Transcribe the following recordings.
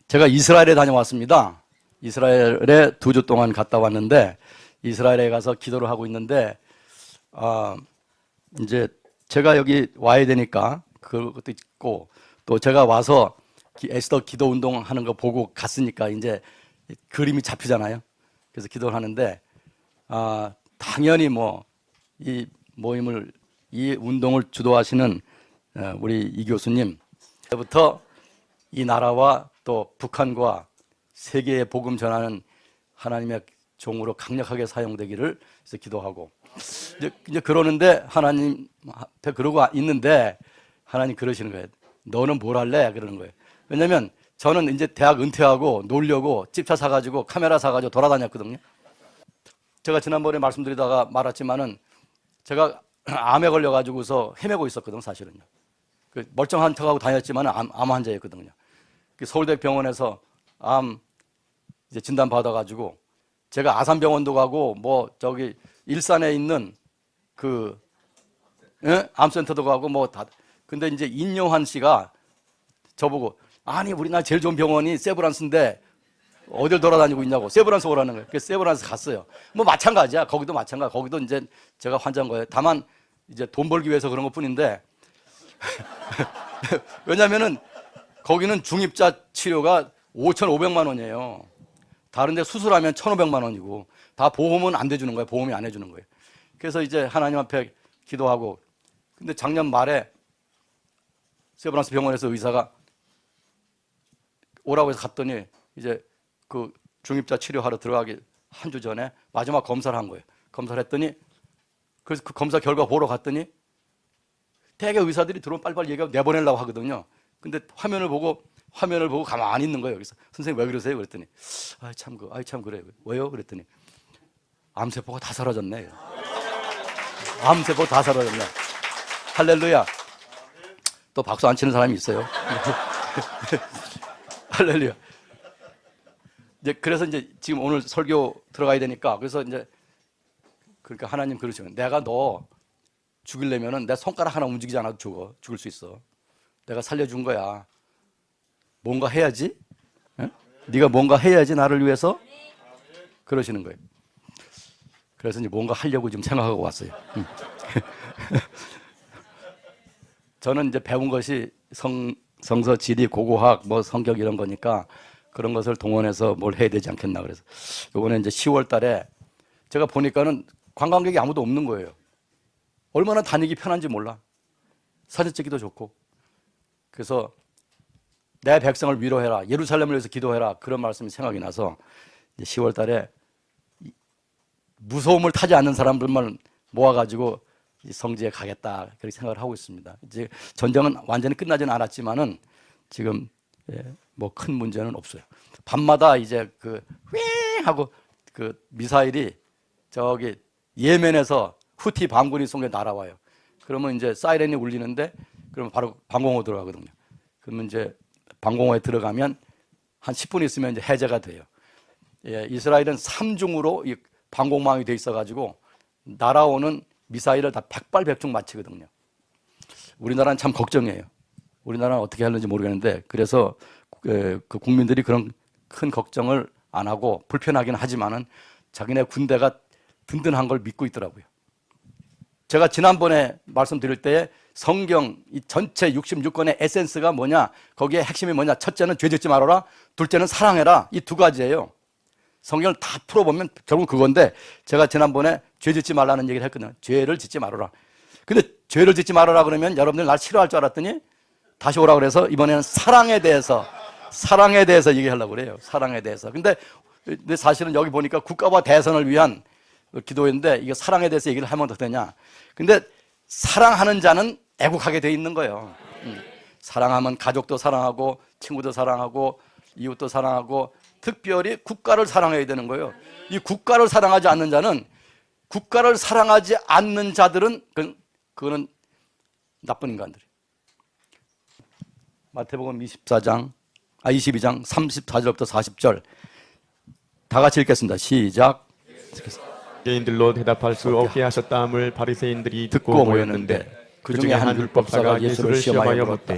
제가 이스라엘에 다녀왔습니다. 이스라엘에 2주 동안 갔다 왔는데 이스라엘에 가서 기도를 하고 있는데 이제 제가 여기 와야 되니까 그것도 있고 또 제가 와서 에스더 기도 운동 하는 거 보고 갔으니까 이제 그림이 잡히잖아요. 그래서 기도를 하는데 당연히 뭐 이 모임을 이 운동을 주도하시는 우리 이 교수님 때부터 이 나라와 또 북한과 세계에 복음 전하는 하나님의 종으로 강력하게 사용되기를 기도하고 이제 그러는데 하나님 앞에 그러고 있는데 하나님 그러시는 거예요. 너는 뭘 할래? 그러는 거예요. 왜냐면 저는 이제 대학 은퇴하고 놀려고 집차 사가지고 카메라 사가지고 돌아다녔거든요. 제가 지난번에 말씀드리다가 말았지만은 제가 암에 걸려가지고서 헤매고 있었거든요, 사실은요. 멀쩡한 척하고 다녔지만 암 환자였거든요. 서울대병원에서 암 이제 진단 받아가지고 제가 아산병원도 가고 뭐 저기 일산에 있는 그 암센터도 가고 뭐 다. 근데 이제 인용한 씨가 저보고 아니 우리나라 제일 좋은 병원이 세브란스인데 어딜 돌아다니고 있냐고 세브란스 오라는 거예요. 그래서 세브란스 갔어요. 뭐 마찬가지야. 거기도 마찬가지. 거기도 이제 제가 환자인 거예요. 다만 이제 돈 벌기 위해서 그런 것뿐인데 왜냐면은 거기는 중입자 치료가 5,500만 원이에요. 다른 데 수술하면 1,500만 원이고 다 보험은 안 대주는 거예요. 보험이 안 해주는 거예요. 그래서 이제 하나님 앞에 기도하고 근데 작년 말에 세브란스 병원에서 의사가 오라고 해서 갔더니 이제 그 중입자 치료하러 들어가기 한 주 전에 마지막 검사를 한 거예요. 검사를 했더니 그래서 그 검사 결과 보러 갔더니 대개 의사들이 들어오면 빨리빨리 얘기하고 내보내려고 하거든요. 근데 화면을 보고 가만히 있는 거예요. 그래서 선생님 왜 그러세요? 그랬더니 참 그래요. 왜요? 그랬더니 암세포가 다 사라졌네. 암세포 다 사라졌네. 할렐루야. 또 박수 안 치는 사람이 있어요. 할렐루야. 그래서 이제 지금 오늘 설교 들어가야 되니까 그래서 이제 그러니까 하나님 그러시면 내가 너 죽이려면은 내 손가락 하나 움직이지 않아도 죽을 수 있어. 내가 살려준 거야. 뭔가 해야지. 에? 네가 뭔가 해야지 나를 위해서. 그러시는 거예요. 그래서 이제 뭔가 하려고 지금 생각하고 왔어요. 저는 이제 배운 것이 성서 지리 고고학 뭐 성격 이런 거니까 그런 것을 동원해서 뭘 해야 되지 않겠나 그래서 이번에 이제 10월 달에 제가 보니까는 관광객이 아무도 없는 거예요. 얼마나 다니기 편한지 몰라. 사진 찍기도 좋고. 그래서 내 백성을 위로해라. 예루살렘을 위해서 기도해라. 그런 말씀이 생각이 나서 10월 달에 무서움을 타지 않는 사람들만 모아가지고 성지에 가겠다. 그렇게 생각을 하고 있습니다. 이제 전쟁은 완전히 끝나지는 않았지만은 지금 뭐 큰 문제는 없어요. 밤마다 이제 윙 하고 그 미사일이 저기 예멘에서 후티 반군이 쏜 게 날아와요. 그러면 이제 사이렌이 울리는데 그러면 바로 방공호 들어가거든요. 그러면 이제 방공호에 들어가면 한 10분 있으면 이제 해제가 돼요. 이스라엘은 3중으로 이 방공망이 돼 있어가지고 날아오는 미사일을 다 백발백중 맞히거든요. 우리나라는 참 걱정이에요. 우리나라는 어떻게 하는지 모르겠는데 그래서 그 국민들이 그런 큰 걱정을 안 하고 불편하긴 하지만은 자기네 군대가 든든한 걸 믿고 있더라고요. 제가 지난번에 말씀드릴 때 성경 이 전체 66권의 에센스가 뭐냐, 거기에 핵심이 뭐냐, 첫째는 죄 짓지 말아라, 둘째는 사랑해라, 이 두 가지예요. 성경을 다 풀어보면 결국 그건데 제가 지난번에 죄 짓지 말라는 얘기를 했거든요. 죄를 짓지 말아라. 근데 죄를 짓지 말아라 그러면 여러분들 날 싫어할 줄 알았더니 다시 오라고 그래서 이번에는 사랑에 대해서 얘기하려고 그래요. 사랑에 대해서. 근데 사실은 여기 보니까 국가와 대선을 위한 기도인데 이게 사랑에 대해서 얘기를 하면 어떻게 되냐. 근데 사랑하는 자는 애국하게 돼 있는 거예요. 사랑하면 가족도 사랑하고 친구도 사랑하고 이웃도 사랑하고 특별히 국가를 사랑해야 되는 거예요. 이 국가를 사랑하지 않는 자는 국가를 사랑하지 않는 자들은 그거는 나쁜 인간들이에요. 마태복음 22장 34절부터 40절 다 같이 읽겠습니다. 시작. 유대인들로 대답할 수 없게 하셨다함을 바리새인들이 듣고 모였는데 그 중에 한 율법사가 예수를 시험하여 물었다.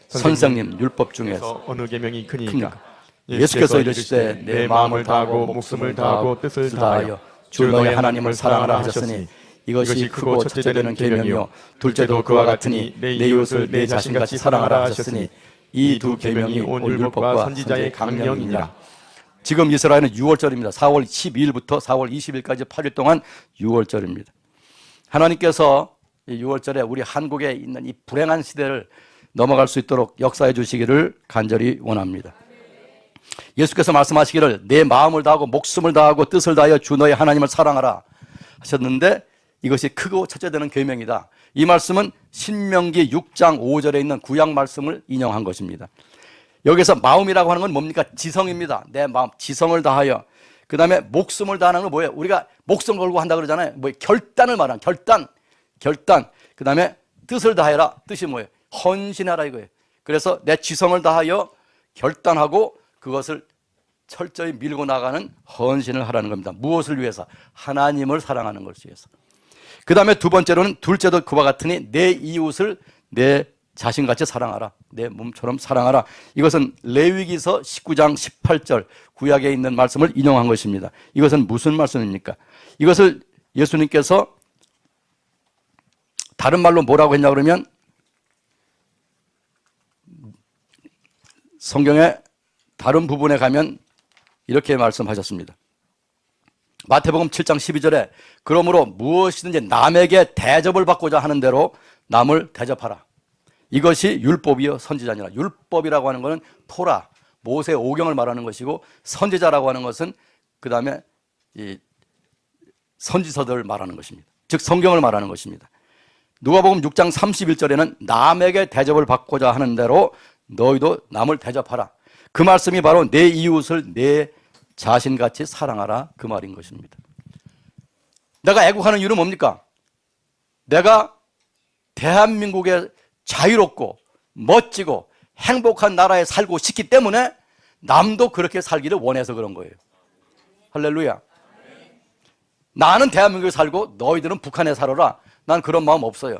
선생님, 율법 중에서 어느 계명이 크니까? 예수께서 이르시되 내 마음을 다하고 목숨을 다하고 뜻을 다하여 주 너의 하나님을 사랑하라 하셨으니 이것이 크고 첫째 되는 계명이요 둘째도 그와 같으니 내 이웃을 내 자신같이 사랑하라 하셨으니 이 두 계명이 온 율법과 선지자의 강령이니라. 지금 이스라엘은 6월절입니다. 4월 12일부터 4월 20일까지 8일 동안 6월절입니다. 하나님께서 이 6월절에 우리 한국에 있는 이 불행한 시대를 넘어갈 수 있도록 역사해 주시기를 간절히 원합니다. 예수께서 말씀하시기를 내 마음을 다하고 목숨을 다하고 뜻을 다하여 주 너의 하나님을 사랑하라 하셨는데 이것이 크고 첫째 되는 계명이다. 이 말씀은 신명기 6장 5절에 있는 구약 말씀을 인용한 것입니다. 여기서 마음이라고 하는 건 뭡니까? 지성입니다. 내 마음, 지성을 다하여. 그 다음에 목숨을 다하는 건 뭐예요? 우리가 목숨 걸고 한다 그러잖아요. 뭐 결단을 말하는 결단. 그 다음에 뜻을 다해라. 뜻이 뭐예요? 헌신하라 이거예요. 그래서 내 지성을 다하여 결단하고 그것을 철저히 밀고 나가는 헌신을 하라는 겁니다. 무엇을 위해서? 하나님을 사랑하는 것을 위해서. 그 다음에 두 번째로는 둘째도 그와 같으니 내 이웃을 내 자신같이 사랑하라. 내 몸처럼 사랑하라. 이것은 레위기서 19장 18절 구약에 있는 말씀을 인용한 것입니다. 이것은 무슨 말씀입니까? 이것을 예수님께서 다른 말로 뭐라고 했냐 그러면 성경의 다른 부분에 가면 이렇게 말씀하셨습니다. 마태복음 7장 12절에 그러므로 무엇이든지 남에게 대접을 받고자 하는 대로 남을 대접하라. 이것이 율법이요 선지자니라. 율법이라고 하는 것은 토라, 모세 오경을 말하는 것이고 선지자라고 하는 것은 그 다음에 이 선지서들을 말하는 것입니다. 즉 성경을 말하는 것입니다. 누가복음 6장 31절에는 남에게 대접을 받고자 하는 대로 너희도 남을 대접하라. 그 말씀이 바로 내 이웃을 내 자신같이 사랑하라 그 말인 것입니다. 내가 애국하는 이유는 뭡니까? 내가 대한민국의 자유롭고 멋지고 행복한 나라에 살고 싶기 때문에 남도 그렇게 살기를 원해서 그런 거예요. 할렐루야. 나는 대한민국에 살고 너희들은 북한에 살아라. 난 그런 마음 없어요.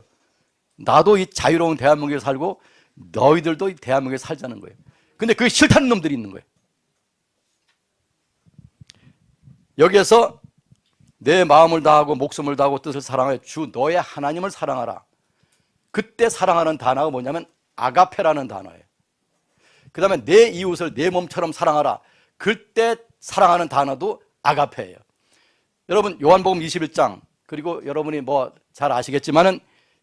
나도 이 자유로운 대한민국에 살고 너희들도 이 대한민국에 살자는 거예요. 근데 그게 싫다는 놈들이 있는 거예요. 여기에서 내 마음을 다하고 목숨을 다하고 뜻을 사랑하여 주 너의 하나님을 사랑하라. 그때 사랑하는 단어가 뭐냐면 아가페라는 단어예요. 그 다음에 내 이웃을 내 몸처럼 사랑하라. 그때 사랑하는 단어도 아가페예요. 여러분 요한복음 21장 그리고 여러분이 뭐 잘 아시겠지만은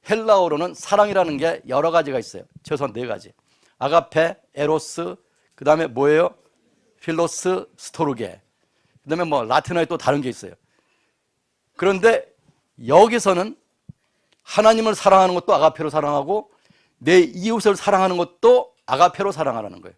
헬라어로는 사랑이라는 게 여러 가지가 있어요. 최소한 4가지. 아가페, 에로스, 그 다음에 뭐예요? 필로스, 스토르게. 그 다음에 뭐 라틴어에 또 다른 게 있어요. 그런데 여기서는 하나님을 사랑하는 것도 아가페로 사랑하고 내 이웃을 사랑하는 것도 아가페로 사랑하라는 거예요.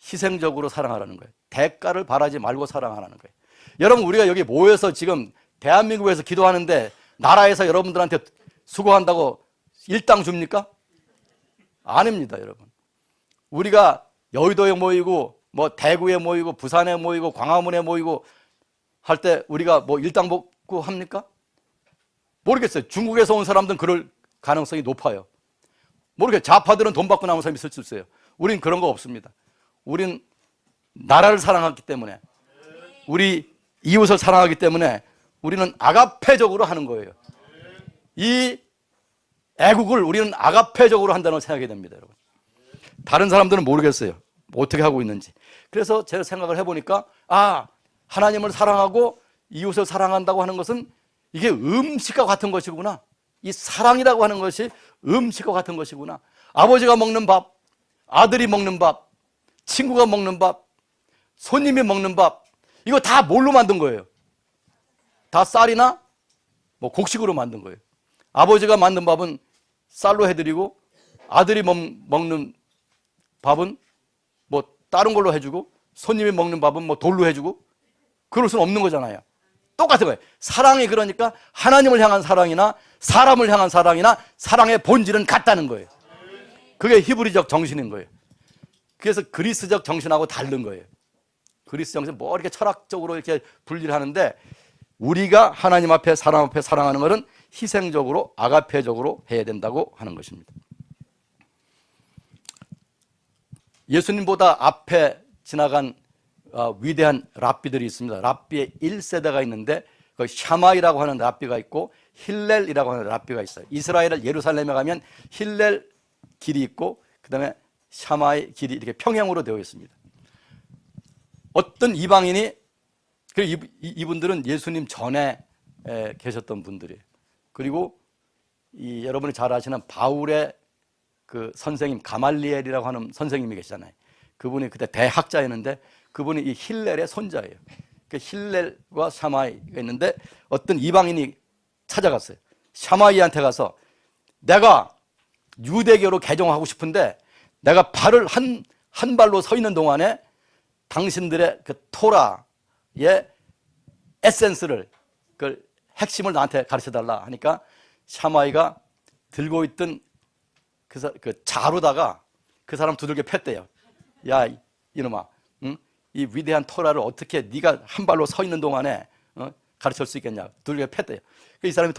희생적으로 사랑하라는 거예요. 대가를 바라지 말고 사랑하라는 거예요. 여러분 우리가 여기 모여서 지금 대한민국에서 기도하는데 나라에서 여러분들한테 수고한다고 일당 줍니까? 아닙니다, 여러분. 우리가 여의도에 모이고 뭐 대구에 모이고 부산에 모이고 광화문에 모이고 할 때 우리가 뭐 일당 받고 합니까? 모르겠어요. 중국에서 온 사람들은 그럴 가능성이 높아요. 모르겠어요. 좌파들은 돈 받고 나온 사람이 있을 수 있어요. 우린 그런 거 없습니다. 우린 나라를 사랑하기 때문에 우리 이웃을 사랑하기 때문에 우리는 아가페적으로 하는 거예요. 이 애국을 우리는 아가페적으로 한다는 걸 생각해야 됩니다, 여러분. 다른 사람들은 모르겠어요. 어떻게 하고 있는지. 그래서 제가 생각을 해보니까 하나님을 사랑하고 이웃을 사랑한다고 하는 것은 이게 음식과 같은 것이구나. 이 사랑이라고 하는 것이 음식과 같은 것이구나. 아버지가 먹는 밥, 아들이 먹는 밥, 친구가 먹는 밥, 손님이 먹는 밥, 이거 다 뭘로 만든 거예요? 다 쌀이나 뭐 곡식으로 만든 거예요. 아버지가 만든 밥은 쌀로 해드리고 아들이 먹는 밥은 뭐 다른 걸로 해주고 손님이 먹는 밥은 뭐 돌로 해주고 그럴 수는 없는 거잖아요. 똑같은 거예요. 사랑이 그러니까 하나님을 향한 사랑이나 사람을 향한 사랑이나 사랑의 본질은 같다는 거예요. 그게 히브리적 정신인 거예요. 그래서 그리스적 정신하고 다른 거예요. 그리스 정신 뭐 이렇게 철학적으로 이렇게 분리를 하는데 우리가 하나님 앞에 사람 앞에 사랑하는 것은 희생적으로 아가페적으로 해야 된다고 하는 것입니다. 예수님보다 앞에 지나간 위대한 랍비들이 있습니다. 랍비의 1세대가 있는데 그 샤마이라고 하는 랍비가 있고 힐렐이라고 하는 랍비가 있어요. 이스라엘 예루살렘에 가면 힐렐 길이 있고 그 다음에 샤마이 길이 이렇게 평행으로 되어 있습니다. 어떤 이방인이, 이분들은 예수님 전에 계셨던 분들이에요. 그리고 여러분이 잘 아시는 바울의 그 선생님 가말리엘이라고 하는 선생님이 계시잖아요. 그분이 그때 대학자였는데 그분이 이 힐렐의 손자예요. 그 힐렐과 샤마이가 있는데 어떤 이방인이 찾아갔어요. 샤마이한테 가서 내가 유대교로 개종하고 싶은데 내가 발을 한 발로 서 있는 동안에 당신들의 그 토라의 에센스를, 그 핵심을 나한테 가르쳐달라 하니까 샤마이가 들고 있던 그 자루다가 그 사람 두들겨 팼대요. 야 이놈아, 응? 이 위대한 토라를 어떻게 네가 한 발로 서 있는 동안에 가르칠 수 있겠냐, 두들겨 팼대요. 이 사람이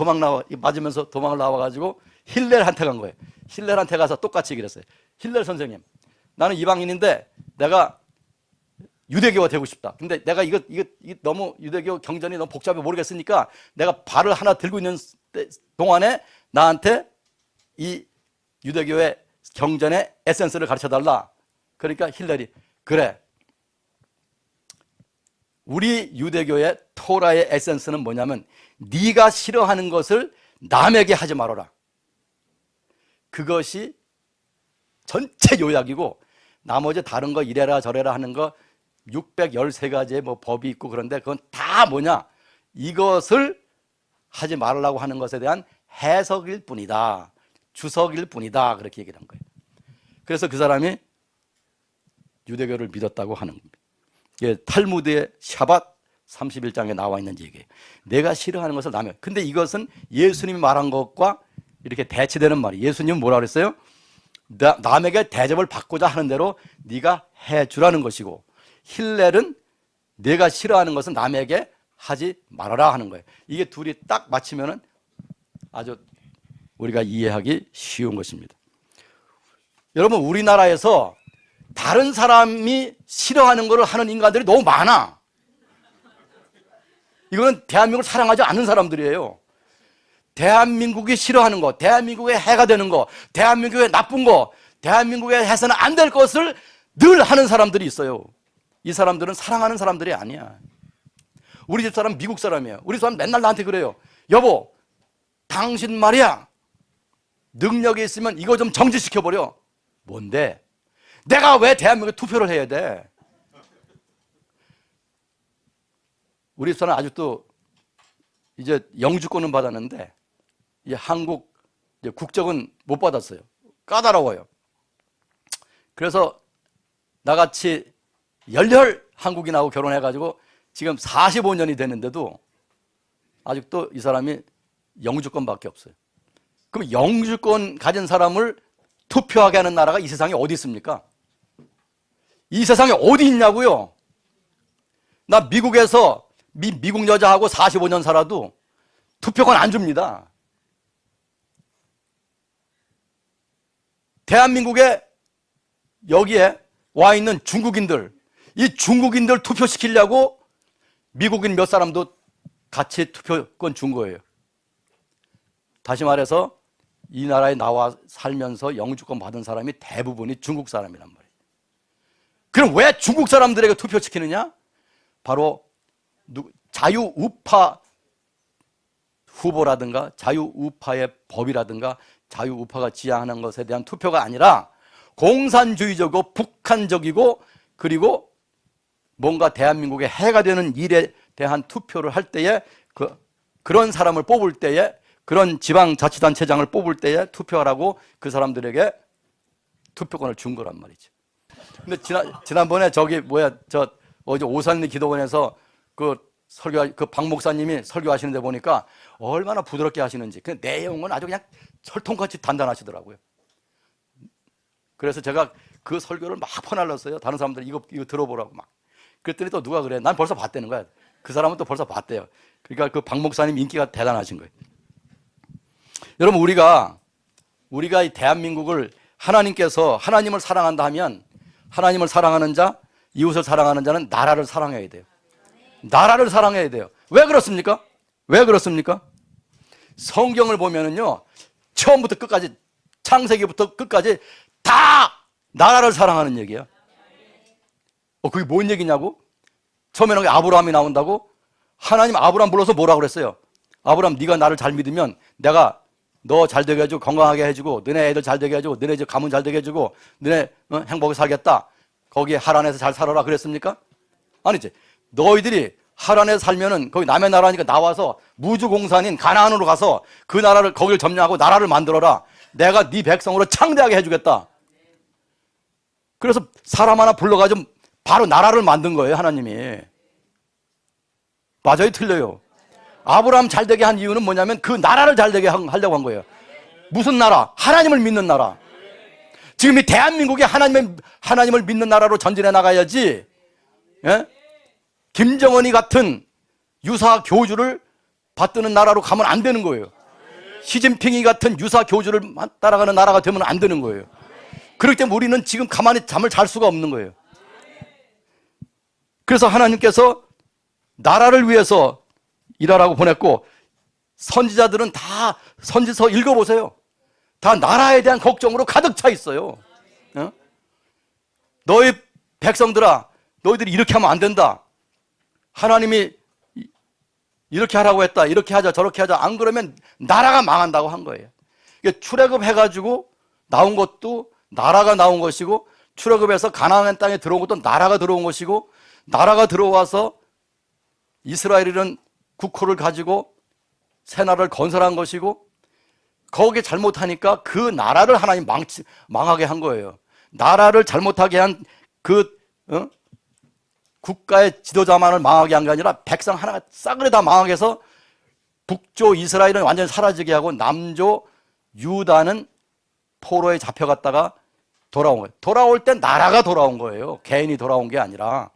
맞으면서 도망을 나와가지고 힐렐한테 간 거예요. 힐렐한테 가서 똑같이 얘기를 했어요. 힐렐 선생님, 나는 이방인인데 내가 유대교가 되고 싶다. 근데 내가 이거 너무 유대교 경전이 너무 복잡해 모르겠으니까 내가 발을 하나 들고 있는 동안에 나한테 이 유대교의 경전의 에센스를 가르쳐달라. 그러니까 힐렐이 그래, 우리 유대교의 토라의 에센스는 뭐냐면 네가 싫어하는 것을 남에게 하지 말아라. 그것이 전체 요약이고 나머지 다른 거 이래라 저래라 하는 거 613가지의 뭐 법이 있고 그런데 그건 다 뭐냐, 이것을 하지 말라고 하는 것에 대한 해석일 뿐이다, 주석일 뿐이다, 그렇게 얘기를 한 거예요. 그래서 그 사람이 유대교를 믿었다고 하는 겁니다. 이게 탈무드의 샤밧 31장에 나와 있는 얘기예요. 내가 싫어하는 것을 남의, 근데 이것은 예수님이 말한 것과 이렇게 대치되는 말이에요. 예수님은 뭐라 그랬어요? 남에게 대접을 받고자 하는 대로 네가 해주라는 것이고, 힐렐은 내가 싫어하는 것은 남에게 하지 말아라 하는 거예요. 이게 둘이 딱 맞추면은 아주 우리가 이해하기 쉬운 것입니다. 여러분, 우리나라에서 다른 사람이 싫어하는 것을 하는 인간들이 너무 많아. 이거는 대한민국을 사랑하지 않는 사람들이에요. 대한민국이 싫어하는 것, 대한민국에 해가 되는 것, 대한민국의 나쁜 것, 대한민국에 해서는 안 될 것을 늘 하는 사람들이 있어요. 이 사람들은 사랑하는 사람들이 아니야. 우리 집 사람 미국 사람이에요. 우리 집 사람 맨날 나한테 그래요. 여보, 당신 말이야, 능력이 있으면 이거 좀 정지시켜버려. 뭔데? 내가 왜 대한민국에 투표를 해야 돼? 우리 집 사람 아직도 이제 영주권은 받았는데 이제 한국 이제 국적은 못 받았어요. 까다로워요. 그래서 나같이 열렬 한국인하고 결혼해가지고 지금 45년이 됐는데도 아직도 이 사람이 영주권밖에 없어요. 그럼 영주권 가진 사람을 투표하게 하는 나라가 이 세상에 어디 있습니까? 이 세상에 어디 있냐고요? 나 미국에서 미국 여자하고 45년 살아도 투표권 안 줍니다. 대한민국에 여기에 와 있는 중국인들, 이 중국인들 투표시키려고 미국인 몇 사람도 같이 투표권 준 거예요. 다시 말해서 이 나라에 나와 살면서 영주권 받은 사람이 대부분이 중국 사람이란 말이에요. 그럼 왜 중국 사람들에게 투표시키느냐? 바로 자유우파 후보라든가 자유우파의 법이라든가 자유우파가 지향하는 것에 대한 투표가 아니라 공산주의적이고 북한적이고 그리고 뭔가 대한민국에 해가 되는 일에 대한 투표를 할 때에 그런 사람을 뽑을 때에, 그런 지방자치단체장을 뽑을 때에 투표하라고 그 사람들에게 투표권을 준 거란 말이죠. 근데 지난번에 어제 오산리 기도원에서 그 박 목사님이 설교하시는데 보니까 얼마나 부드럽게 하시는지, 그 내용은 아주 그냥 철통같이 단단하시더라고요. 그래서 제가 그 설교를 막 퍼날렸어요. 다른 사람들 이거 들어보라고 막. 그랬더니 또 누가 그래, 난 벌써 봤다는 거야. 그 사람은 또 벌써 봤대요. 그러니까 그 박 목사님 인기가 대단하신 거예요. 여러분, 우리가 이 대한민국을 하나님께서 하나님을 사랑한다 하면 하나님을 사랑하는 자, 이웃을 사랑하는 자는 나라를 사랑해야 돼요. 나라를 사랑해야 돼요. 왜 그렇습니까? 왜 그렇습니까? 성경을 보면은요, 처음부터 끝까지, 창세기부터 끝까지 다 나라를 사랑하는 얘기야. 그게 뭔 얘기냐고? 처음에는 아브라함이 나온다고? 하나님 아브라함 불러서 뭐라고 그랬어요? 아브라함, 네가 나를 잘 믿으면 내가 너 잘 되게 해주고 건강하게 해주고 너네 애들 잘 되게 해주고 너네 집 가문 잘 되게 해주고 너네 행복하게 살겠다. 거기에 하란에서 잘 살아라 그랬습니까? 아니지. 너희들이 하란에서 살면은 거기 남의 나라니까 나와서 무주공산인 가나안으로 가서 그 나라를 거기를 점령하고 나라를 만들어라. 내가 네 백성으로 창대하게 해주겠다. 그래서 사람 하나 불러가지고 바로 나라를 만든 거예요, 하나님이. 맞아요, 틀려요? 아브라함 잘 되게 한 이유는 뭐냐면 그 나라를 잘 되게 하려고 한 거예요. 무슨 나라? 하나님을 믿는 나라. 지금 이 대한민국이 하나님을 믿는 나라로 전진해 나가야지, 예? 김정은이 같은 유사 교주를 받드는 나라로 가면 안 되는 거예요. 시진핑이 같은 유사 교주를 따라가는 나라가 되면 안 되는 거예요. 그렇기 때문에 우리는 지금 가만히 잠을 잘 수가 없는 거예요. 그래서 하나님께서 나라를 위해서 일하라고 보냈고, 선지자들은 다 선지서 읽어보세요. 다 나라에 대한 걱정으로 가득 차 있어요. 너희 백성들아, 너희들이 이렇게 하면 안 된다. 하나님이 이렇게 하라고 했다. 이렇게 하자 저렇게 하자. 안 그러면 나라가 망한다고 한 거예요. 출애굽해가지고 나온 것도 나라가 나온 것이고, 출애굽해서 가나안 땅에 들어온 것도 나라가 들어온 것이고, 나라가 들어와서 이스라엘은 국호를 가지고 새 나라를 건설한 것이고, 거기에 잘못하니까 그 나라를 하나님 망하게 한 거예요. 나라를 잘못하게 한 국가의 지도자만을 망하게 한 게 아니라 백성 하나가 싸그리 다 망하게 해서 북조 이스라엘은 완전히 사라지게 하고 남조 유다는 포로에 잡혀갔다가 돌아온 거예요. 돌아올 땐 나라가 돌아온 거예요. 개인이 돌아온 게 아니라.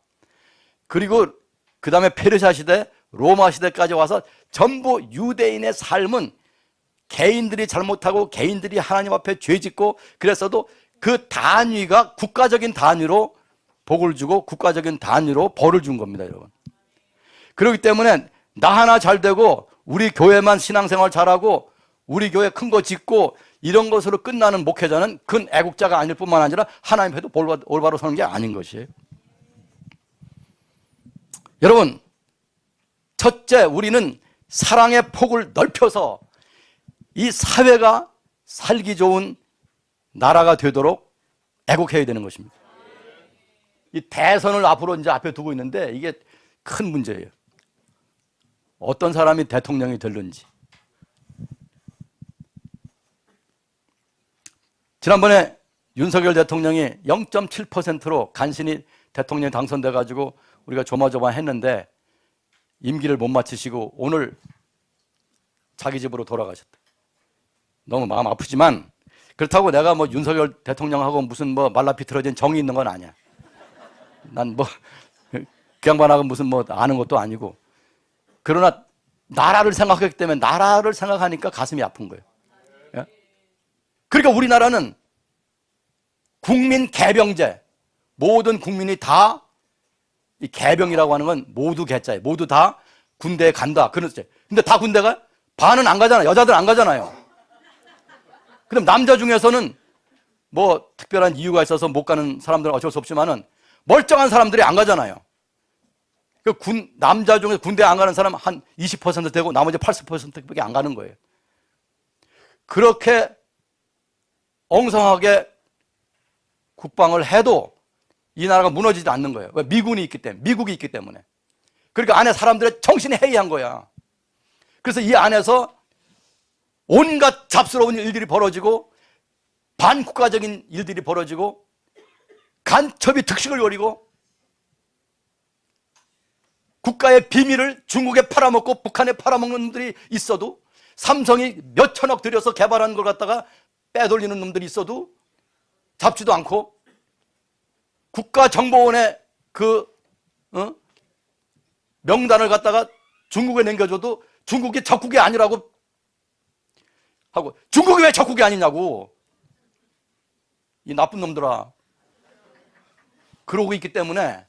그리고 그 다음에 페르시아 시대, 로마 시대까지 와서 전부 유대인의 삶은 개인들이 잘못하고 개인들이 하나님 앞에 죄짓고 그랬어도 그 단위가 국가적인 단위로 복을 주고 국가적인 단위로 벌을 준 겁니다, 여러분. 그렇기 때문에 나 하나 잘 되고 우리 교회만 신앙생활 잘하고 우리 교회 큰 거 짓고 이런 것으로 끝나는 목회자는 큰 애국자가 아닐 뿐만 아니라 하나님 앞에도 올바로 서는 게 아닌 것이에요. 여러분, 첫째, 우리는 사랑의 폭을 넓혀서 이 사회가 살기 좋은 나라가 되도록 애국해야 되는 것입니다. 이 대선을 앞으로 이제 앞에 두고 있는데 이게 큰 문제예요. 어떤 사람이 대통령이 될는지. 지난번에 윤석열 대통령이 0.7%로 간신히 대통령이 당선돼 가지고 우리가 조마조마했는데 임기를 못 마치시고 오늘 자기 집으로 돌아가셨다. 너무 마음 아프지만 그렇다고 내가 뭐 윤석열 대통령하고 무슨 뭐 말라비틀어진 정이 있는 건 아니야. 난 뭐 그 양반하고 무슨 뭐 아는 것도 아니고. 그러나 나라를 생각했기 때문에 나라를 생각하니까 가슴이 아픈 거예요. 예? 그러니까 우리나라는 국민 개병제, 모든 국민이 다 이 개병이라고 하는 건 모두 개자예요. 모두 다 군대에 간다. 그런 제. 근데 다 군대가 반은 안 가잖아요. 여자들 안 가잖아요. 그럼 남자 중에서는 뭐 특별한 이유가 있어서 못 가는 사람들은 어쩔 수 없지만은 멀쩡한 사람들이 안 가잖아요. 남자 중에 군대 안 가는 사람 한 20% 되고 나머지 80%밖에 안 가는 거예요. 그렇게 엉성하게 국방을 해도 이 나라가 무너지지 않는 거예요. 왜? 미군이 있기 때문에, 미국이 있기 때문에. 그러니까 안에 사람들의 정신이 해이한 거야. 그래서 이 안에서 온갖 잡스러운 일들이 벌어지고 반국가적인 일들이 벌어지고 간첩이 득식을 벌이고 국가의 비밀을 중국에 팔아먹고 북한에 팔아먹는 놈들이 있어도 삼성이 몇 천억 들여서 개발한 걸 갖다가 빼돌리는 놈들이 있어도 잡지도 않고 국가정보원의 명단을 갖다가 중국에 남겨줘도 중국이 적국이 아니라고 하고 중국이 왜 적국이 아니냐고. 이 나쁜 놈들아. 그러고 있기 때문에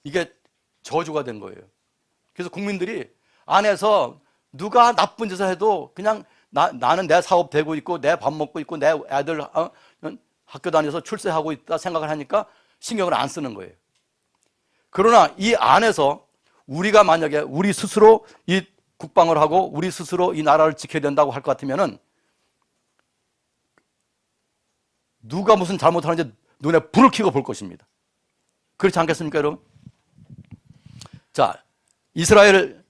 이게 저주가 된 거예요. 그래서 국민들이 안에서 누가 나쁜 짓을 해도 그냥 나는 내 사업 되고 있고 내 밥 먹고 있고 내 애들 학교 다녀서 출세하고 있다 생각을 하니까 신경을 안 쓰는 거예요. 그러나 이 안에서 우리가 만약에 우리 스스로 이 국방을 하고 우리 스스로 이 나라를 지켜야 된다고 할 것 같으면은 누가 무슨 잘못하는지 눈에 불을 켜고 볼 것입니다. 그렇지 않겠습니까, 여러분? 자, 이스라엘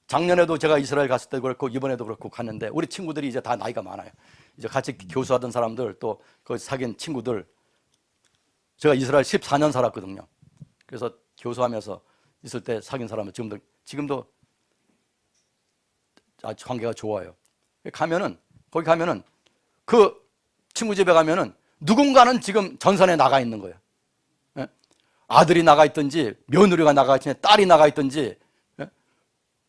작년에도 제가 이스라엘 갔을 때도 그렇고 이번에도 그렇고 갔는데 우리 친구들이 이제 다 나이가 많아요. 이제 같이 교수하던 사람들 또 그 사귄 친구들 제가 이스라엘 14년 살았거든요. 그래서 교수하면서 있을 때 사귄 사람은 지금도 아주 관계가 좋아요. 거기 가면은 그 친구 집에 가면은 누군가는 지금 전선에 나가 있는 거예요. 예? 아들이 나가 있든지 며느리가 나가 있든지 딸이 나가 있든지 예?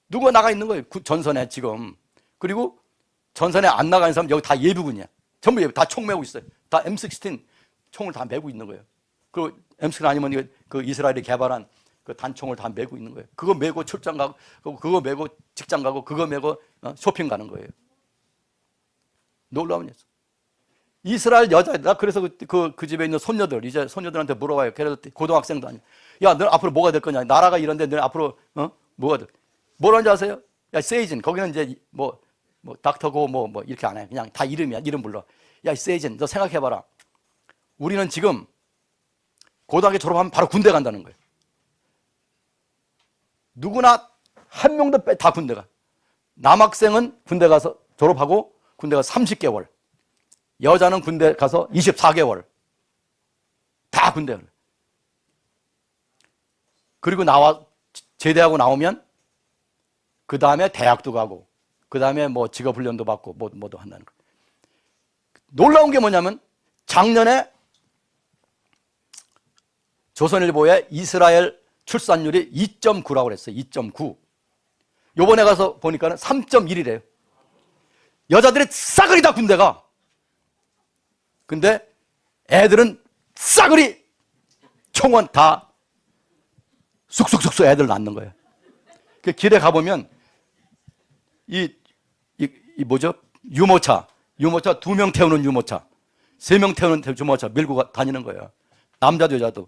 누가 나가 있는 거예요. 전선에 지금. 그리고 전선에 안 나가 있는 사람 여기 다 예비군이야. 전부 예비, 다 총 메고 있어요. 다 M16 총을 다 메고 있는 거예요. 그 M16 아니면 그 이스라엘이 개발한 그 단총을 다 메고 있는 거예요. 그거 메고 출장 가고, 그거 메고 직장 가고, 그거 메고 쇼핑 가는 거예요. 놀라운 녀석. 이스라엘 여자애들, 그래서 그 집에 있는 손녀들, 이제 손녀들한테 물어봐요. 그래도 고등학생도 아니고. 야, 너 앞으로 뭐가 될 거냐? 나라가 이런데 너 앞으로, 뭐가 될, 뭐라는지 아세요? 야, 세이진. 거기는 이제 뭐, 닥터고 뭐, 이렇게 안 해. 그냥 다 이름이야. 이름 불러. 야, 세이진. 너 생각해봐라. 우리는 지금 고등학교 졸업하면 바로 군대 간다는 거예요. 누구나 한 명도 다 군대 가. 남학생은 군대 가서 졸업하고 군대 가서 30개월. 여자는 군대 가서 24개월. 다 군대 가. 그리고 제대하고 나오면 그 다음에 대학도 가고 그 다음에 뭐 직업훈련도 받고 뭐도 한다는 거예요. 놀라운 게 뭐냐면 작년에 조선일보에 이스라엘 출산율이 2.9라고 그랬어요. 2.9. 요번에 가서 보니까 3.1이래요. 여자들이 싸그리 다 군대 가. 근데 애들은 싸그리 총원 다 쑥쑥쑥쑥 애들 낳는 거예요. 그 길에 가보면 이 뭐죠? 유모차 2명 태우는 유모차, 3명 태우는 유모차 밀고 다니는 거예요. 남자도 여자도.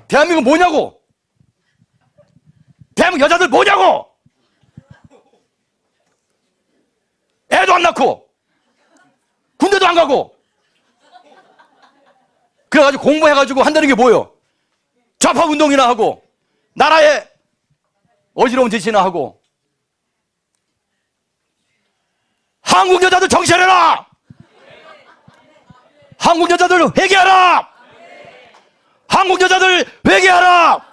대한민국 뭐냐고! 대한민국 여자들 뭐냐고! 애도 안 낳고 군대도 안 가고 그래가지고 공부해가지고 한다는 게 뭐예요? 좌파 운동이나 하고 나라에 어지러운 짓이나 하고. 한국 여자들 정신 차려라! 한국 여자들 회개하라! 한국 여자들 회개하라!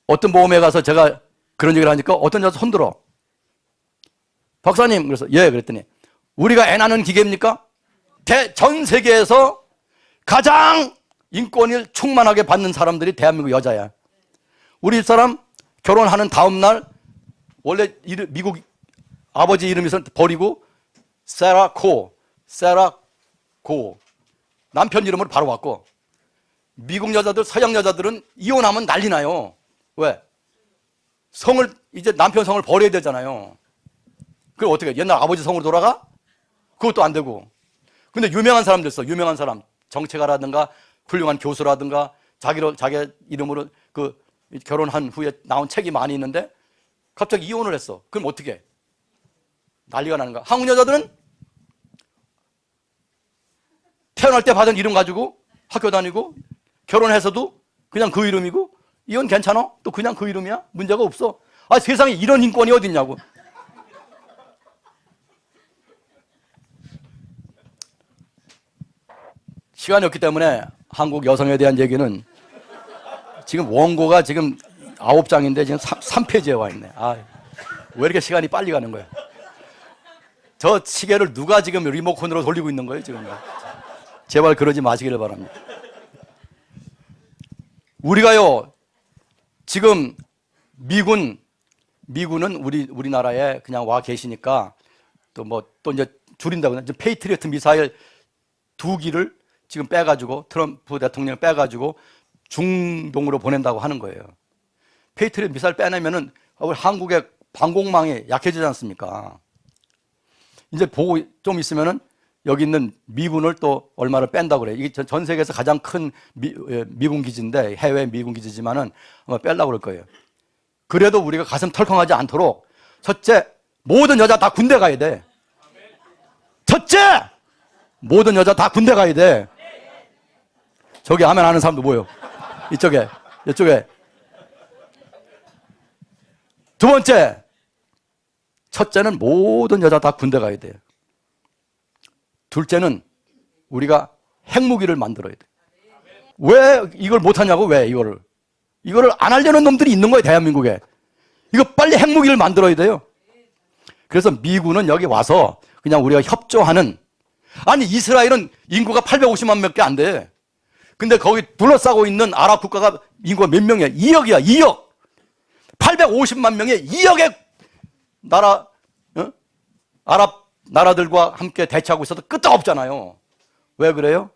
어떤 모험에 가서 제가 그런 얘기를 하니까 어떤 여자 손들어. 박사님, 그래서 예, 그랬더니 우리가 애 낳는 기계입니까? 전 세계에서 가장 인권을 충만하게 받는 사람들이 대한민국 여자야. 우리 집사람 결혼하는 다음 날 원래 미국 아버지 이름이 버리고 세라코 남편 이름으로 바로 왔고, 미국 여자들, 서양 여자들은 이혼하면 난리 나요. 왜? 이제 남편 성을 버려야 되잖아요. 그럼 어떻게 해? 옛날 아버지 성으로 돌아가? 그것도 안 되고. 근데 유명한 사람들 있어. 유명한 사람. 정치가라든가 훌륭한 교수라든가 자기 이름으로 결혼한 후에 나온 책이 많이 있는데 갑자기 이혼을 했어. 그럼 어떻게 해? 난리가 나는 거야. 한국 여자들은 태어날 때 받은 이름 가지고 학교 다니고 결혼해서도 그냥 그 이름이고, 이혼 괜찮아? 또 그냥 그 이름이야? 문제가 없어. 아, 세상에 이런 인권이 어딨냐고. 시간이 없기 때문에 한국 여성에 대한 얘기는 지금 원고가 지금 9장인데 지금 3페이지에 와 있네. 아, 왜 이렇게 시간이 빨리 가는 거야? 저 시계를 누가 지금 리모컨으로 돌리고 있는 거예요, 지금? 제발 그러지 마시기를 바랍니다. 우리가요, 지금 미군은 우리나라에 그냥 와 계시니까 또 이제 줄인다고. 지금 페이트리어트 미사일 2기를 지금 빼가지고 트럼프 대통령 빼가지고 중동으로 보낸다고 하는 거예요. 페이트리어트 미사일 빼내면은 한국의 방공망이 약해지지 않습니까? 이제 보고 좀 있으면은 여기 있는 미군을 또 얼마를 뺀다고 그래요. 이게 전 세계에서 가장 큰 미군 기지인데, 해외 미군 기지지만은 아마 빼려고 그럴 거예요. 그래도 우리가 가슴 털컹하지 않도록, 첫째, 모든 여자 다 군대 가야 돼. 첫째, 모든 여자 다 군대 가야 돼. 저기 아멘 하는 사람도 뭐요? 이쪽에. 두 번째, 첫째는 모든 여자 다 군대 가야 돼요. 둘째는 우리가 핵무기를 만들어야 돼. 왜 이걸 못하냐고, 왜 이거를 안 하려는 놈들이 있는 거예요, 대한민국에. 이거 빨리 핵무기를 만들어야 돼요. 그래서 미군은 여기 와서 그냥 우리가 협조하는, 아니 이스라엘은 인구가 850만 명밖에 안 돼. 근데 거기 둘러싸고 있는 아랍 국가가 인구가 몇 명이야? 2억이야, 2억. 850만 명의 2억의 나라, 아랍 나라들과 함께 대치하고 있어도 끄떡없잖아요. 왜 그래요?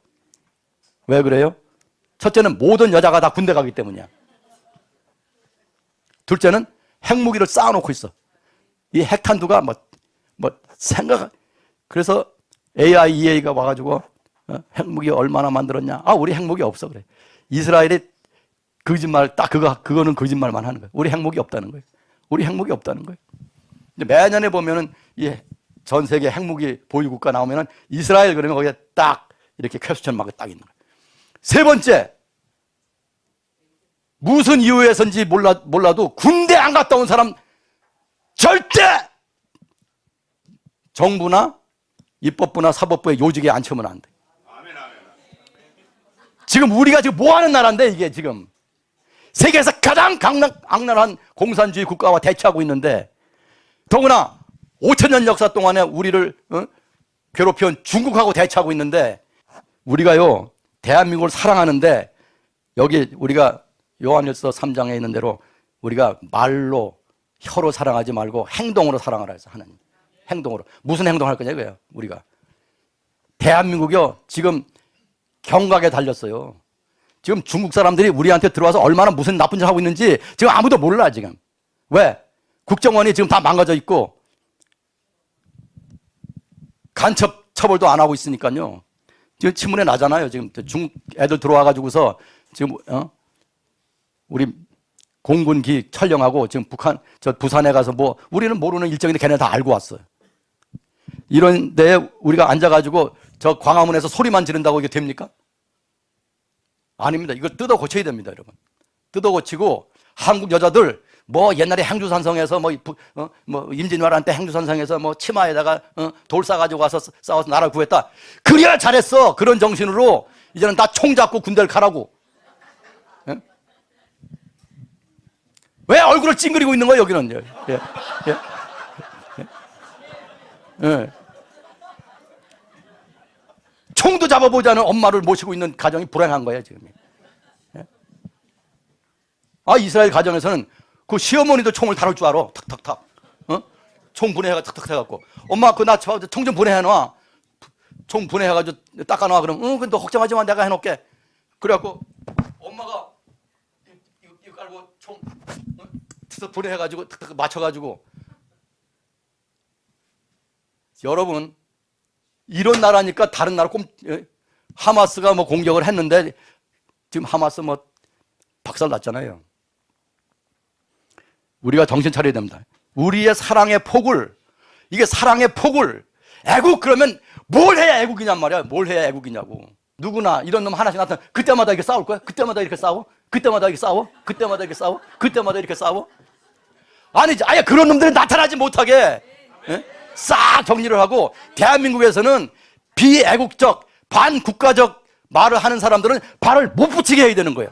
첫째는 모든 여자가 다 군대 가기 때문이야. 둘째는 핵무기를 쌓아놓고 있어. 이 핵탄두가 그래서 AIEA가 와가지고 핵무기 얼마나 만들었냐? 우리 핵무기 없어 그래. 이스라엘이 거짓말, 딱 그거는 거짓말만 하는 거예요. 우리 핵무기 없다는 거예요. 매년에 보면은 전 세계 핵무기 보유 국가 나오면은 이스라엘 그러면 거기에 딱 이렇게 퀘스천 마크 딱 있는 거예요. 세 번째, 무슨 이유에서인지 몰라도 군대 안 갔다 온 사람 절대 정부나 입법부나 사법부의 요직에 앉히면 안 돼. 지금 우리가 지금 뭐 하는 나라인데, 이게 지금 세계에서 가장 악랄한 공산주의 국가와 대치하고 있는데, 더구나 5,000년 역사 동안에 우리를 괴롭혀온 중국하고 대치하고 있는데, 우리가요 대한민국을 사랑하는데, 여기 우리가 요한일서 3장에 있는 대로 우리가 말로 혀로 사랑하지 말고 행동으로 사랑하라 해서, 하나님 행동으로. 무슨 행동할 거냐 이거예요. 우리가 대한민국이요 지금 경각에 달렸어요. 지금 중국 사람들이 우리한테 들어와서 얼마나 무슨 나쁜 짓 하고 있는지 지금 아무도 몰라. 지금 왜? 국정원이 지금 다 망가져 있고 간첩 처벌도 안 하고 있으니까요. 지금 신문에 나잖아요. 지금 중국 애들 들어와가지고서 지금 우리 공군기 촬영하고 지금 부산에 가서 우리는 모르는 일정인데 걔네 다 알고 왔어요. 이런 데에 우리가 앉아가지고 저 광화문에서 소리만 지른다고 이게 됩니까? 아닙니다. 이거 뜯어 고쳐야 됩니다, 여러분. 뜯어 고치고 한국 여자들 옛날에 행주산성에서 임진왜란 때 행주산성에서 치마에다가 돌 싸가지고 와서 싸워서 나라 구했다. 그래야 잘했어. 그런 정신으로 이제는 다 총 잡고 군대를 가라고. 예? 왜 얼굴을 찡그리고 있는 거예요, 여기는? 예. 총도 잡아보지 않은 엄마를 모시고 있는 가정이 불행한 거예요, 지금. 예? 이스라엘 가정에서는 그 시어머니도 총을 다룰 줄 알아. 탁탁탁. 총 분해해가 탁탁 해갖고. 엄마, 나 총 좀 분해해놔. 총 분해해가지고 닦아놔. 그럼, 근데 너 걱정하지 마. 내가 해놓을게. 그래갖고, 엄마가 이거 깔고 총, 탁탁 분해해가지고 탁탁 맞춰가지고. 여러분, 이런 나라니까 다른 나라 하마스가 공격을 했는데 지금 하마스 박살 났잖아요. 우리가 정신 차려야 됩니다. 우리의 사랑의 폭을, 이게 사랑의 폭을, 애국 그러면 뭘 해야 애국이냔 말이야. 뭘 해야 애국이냐고. 누구나 이런 놈 하나씩 나타나 그때마다 이렇게 싸울 거야? 그때마다 이렇게 싸워? 그때마다 이렇게 싸워? 그때마다 이렇게 싸워? 그때마다 이렇게 싸워? 아니, 아예 그런 놈들이 나타나지 못하게 싹 정리를 하고, 대한민국에서는 비애국적, 반국가적 말을 하는 사람들은 발을 못 붙이게 해야 되는 거예요.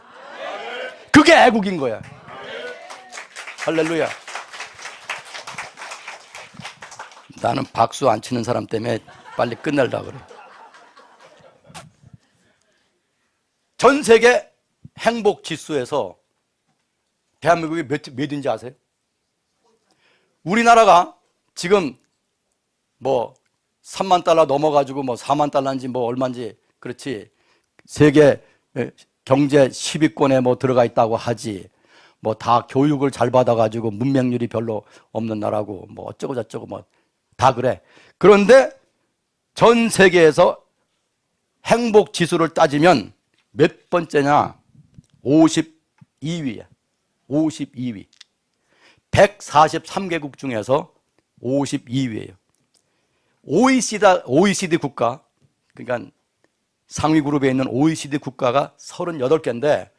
그게 애국인 거야. 할렐루야. 나는 박수 안 치는 사람 때문에 빨리 끝내려고 그래. 전 세계 행복 지수에서 대한민국이 몇인지 아세요? 우리나라가 지금 3만 달러 넘어가지고 뭐 4만 달러인지 뭐 얼마인지 그렇지 세계 경제 10위권에 뭐 들어가 있다고 하지 뭐 다 교육을 잘 받아가지고 문맹률이 별로 없는 나라고 뭐 어쩌고 저쩌고 뭐 다 그래. 그런데 전 세계에서 행복 지수를 따지면 몇 번째냐? 52위야. 52위. 143개국 중에서 52위예요. OECD 국가, 그러니까 상위 그룹에 있는 OECD 국가가 38개인데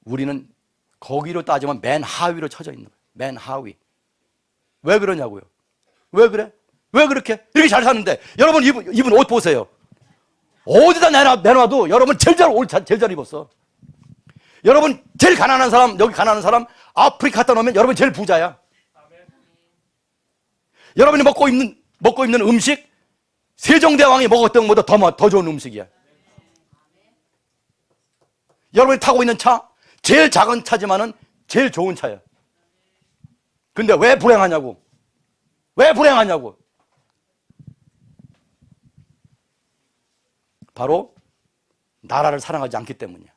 우리는 거기로 따지면 맨 하위로 쳐져 있는 거예요. 맨 하위. 왜 그러냐고요? 왜 그래? 왜 그렇게? 이렇게 잘 사는데 여러분 입은 옷 보세요. 어디다 내놔도 여러분 제일 잘 입었어. 여러분 제일 가난한 사람, 여기 가난한 사람 아프리카 갖다 놓으면 여러분 제일 부자야. 여러분이 먹고 있는 음식 세종대왕이 먹었던 것보다 더 좋은 음식이야. 여러분이 타고 있는 차 제일 작은 차지만은 제일 좋은 차야. 근데 왜 불행하냐고? 왜 불행하냐고? 바로 나라를 사랑하지 않기 때문이야.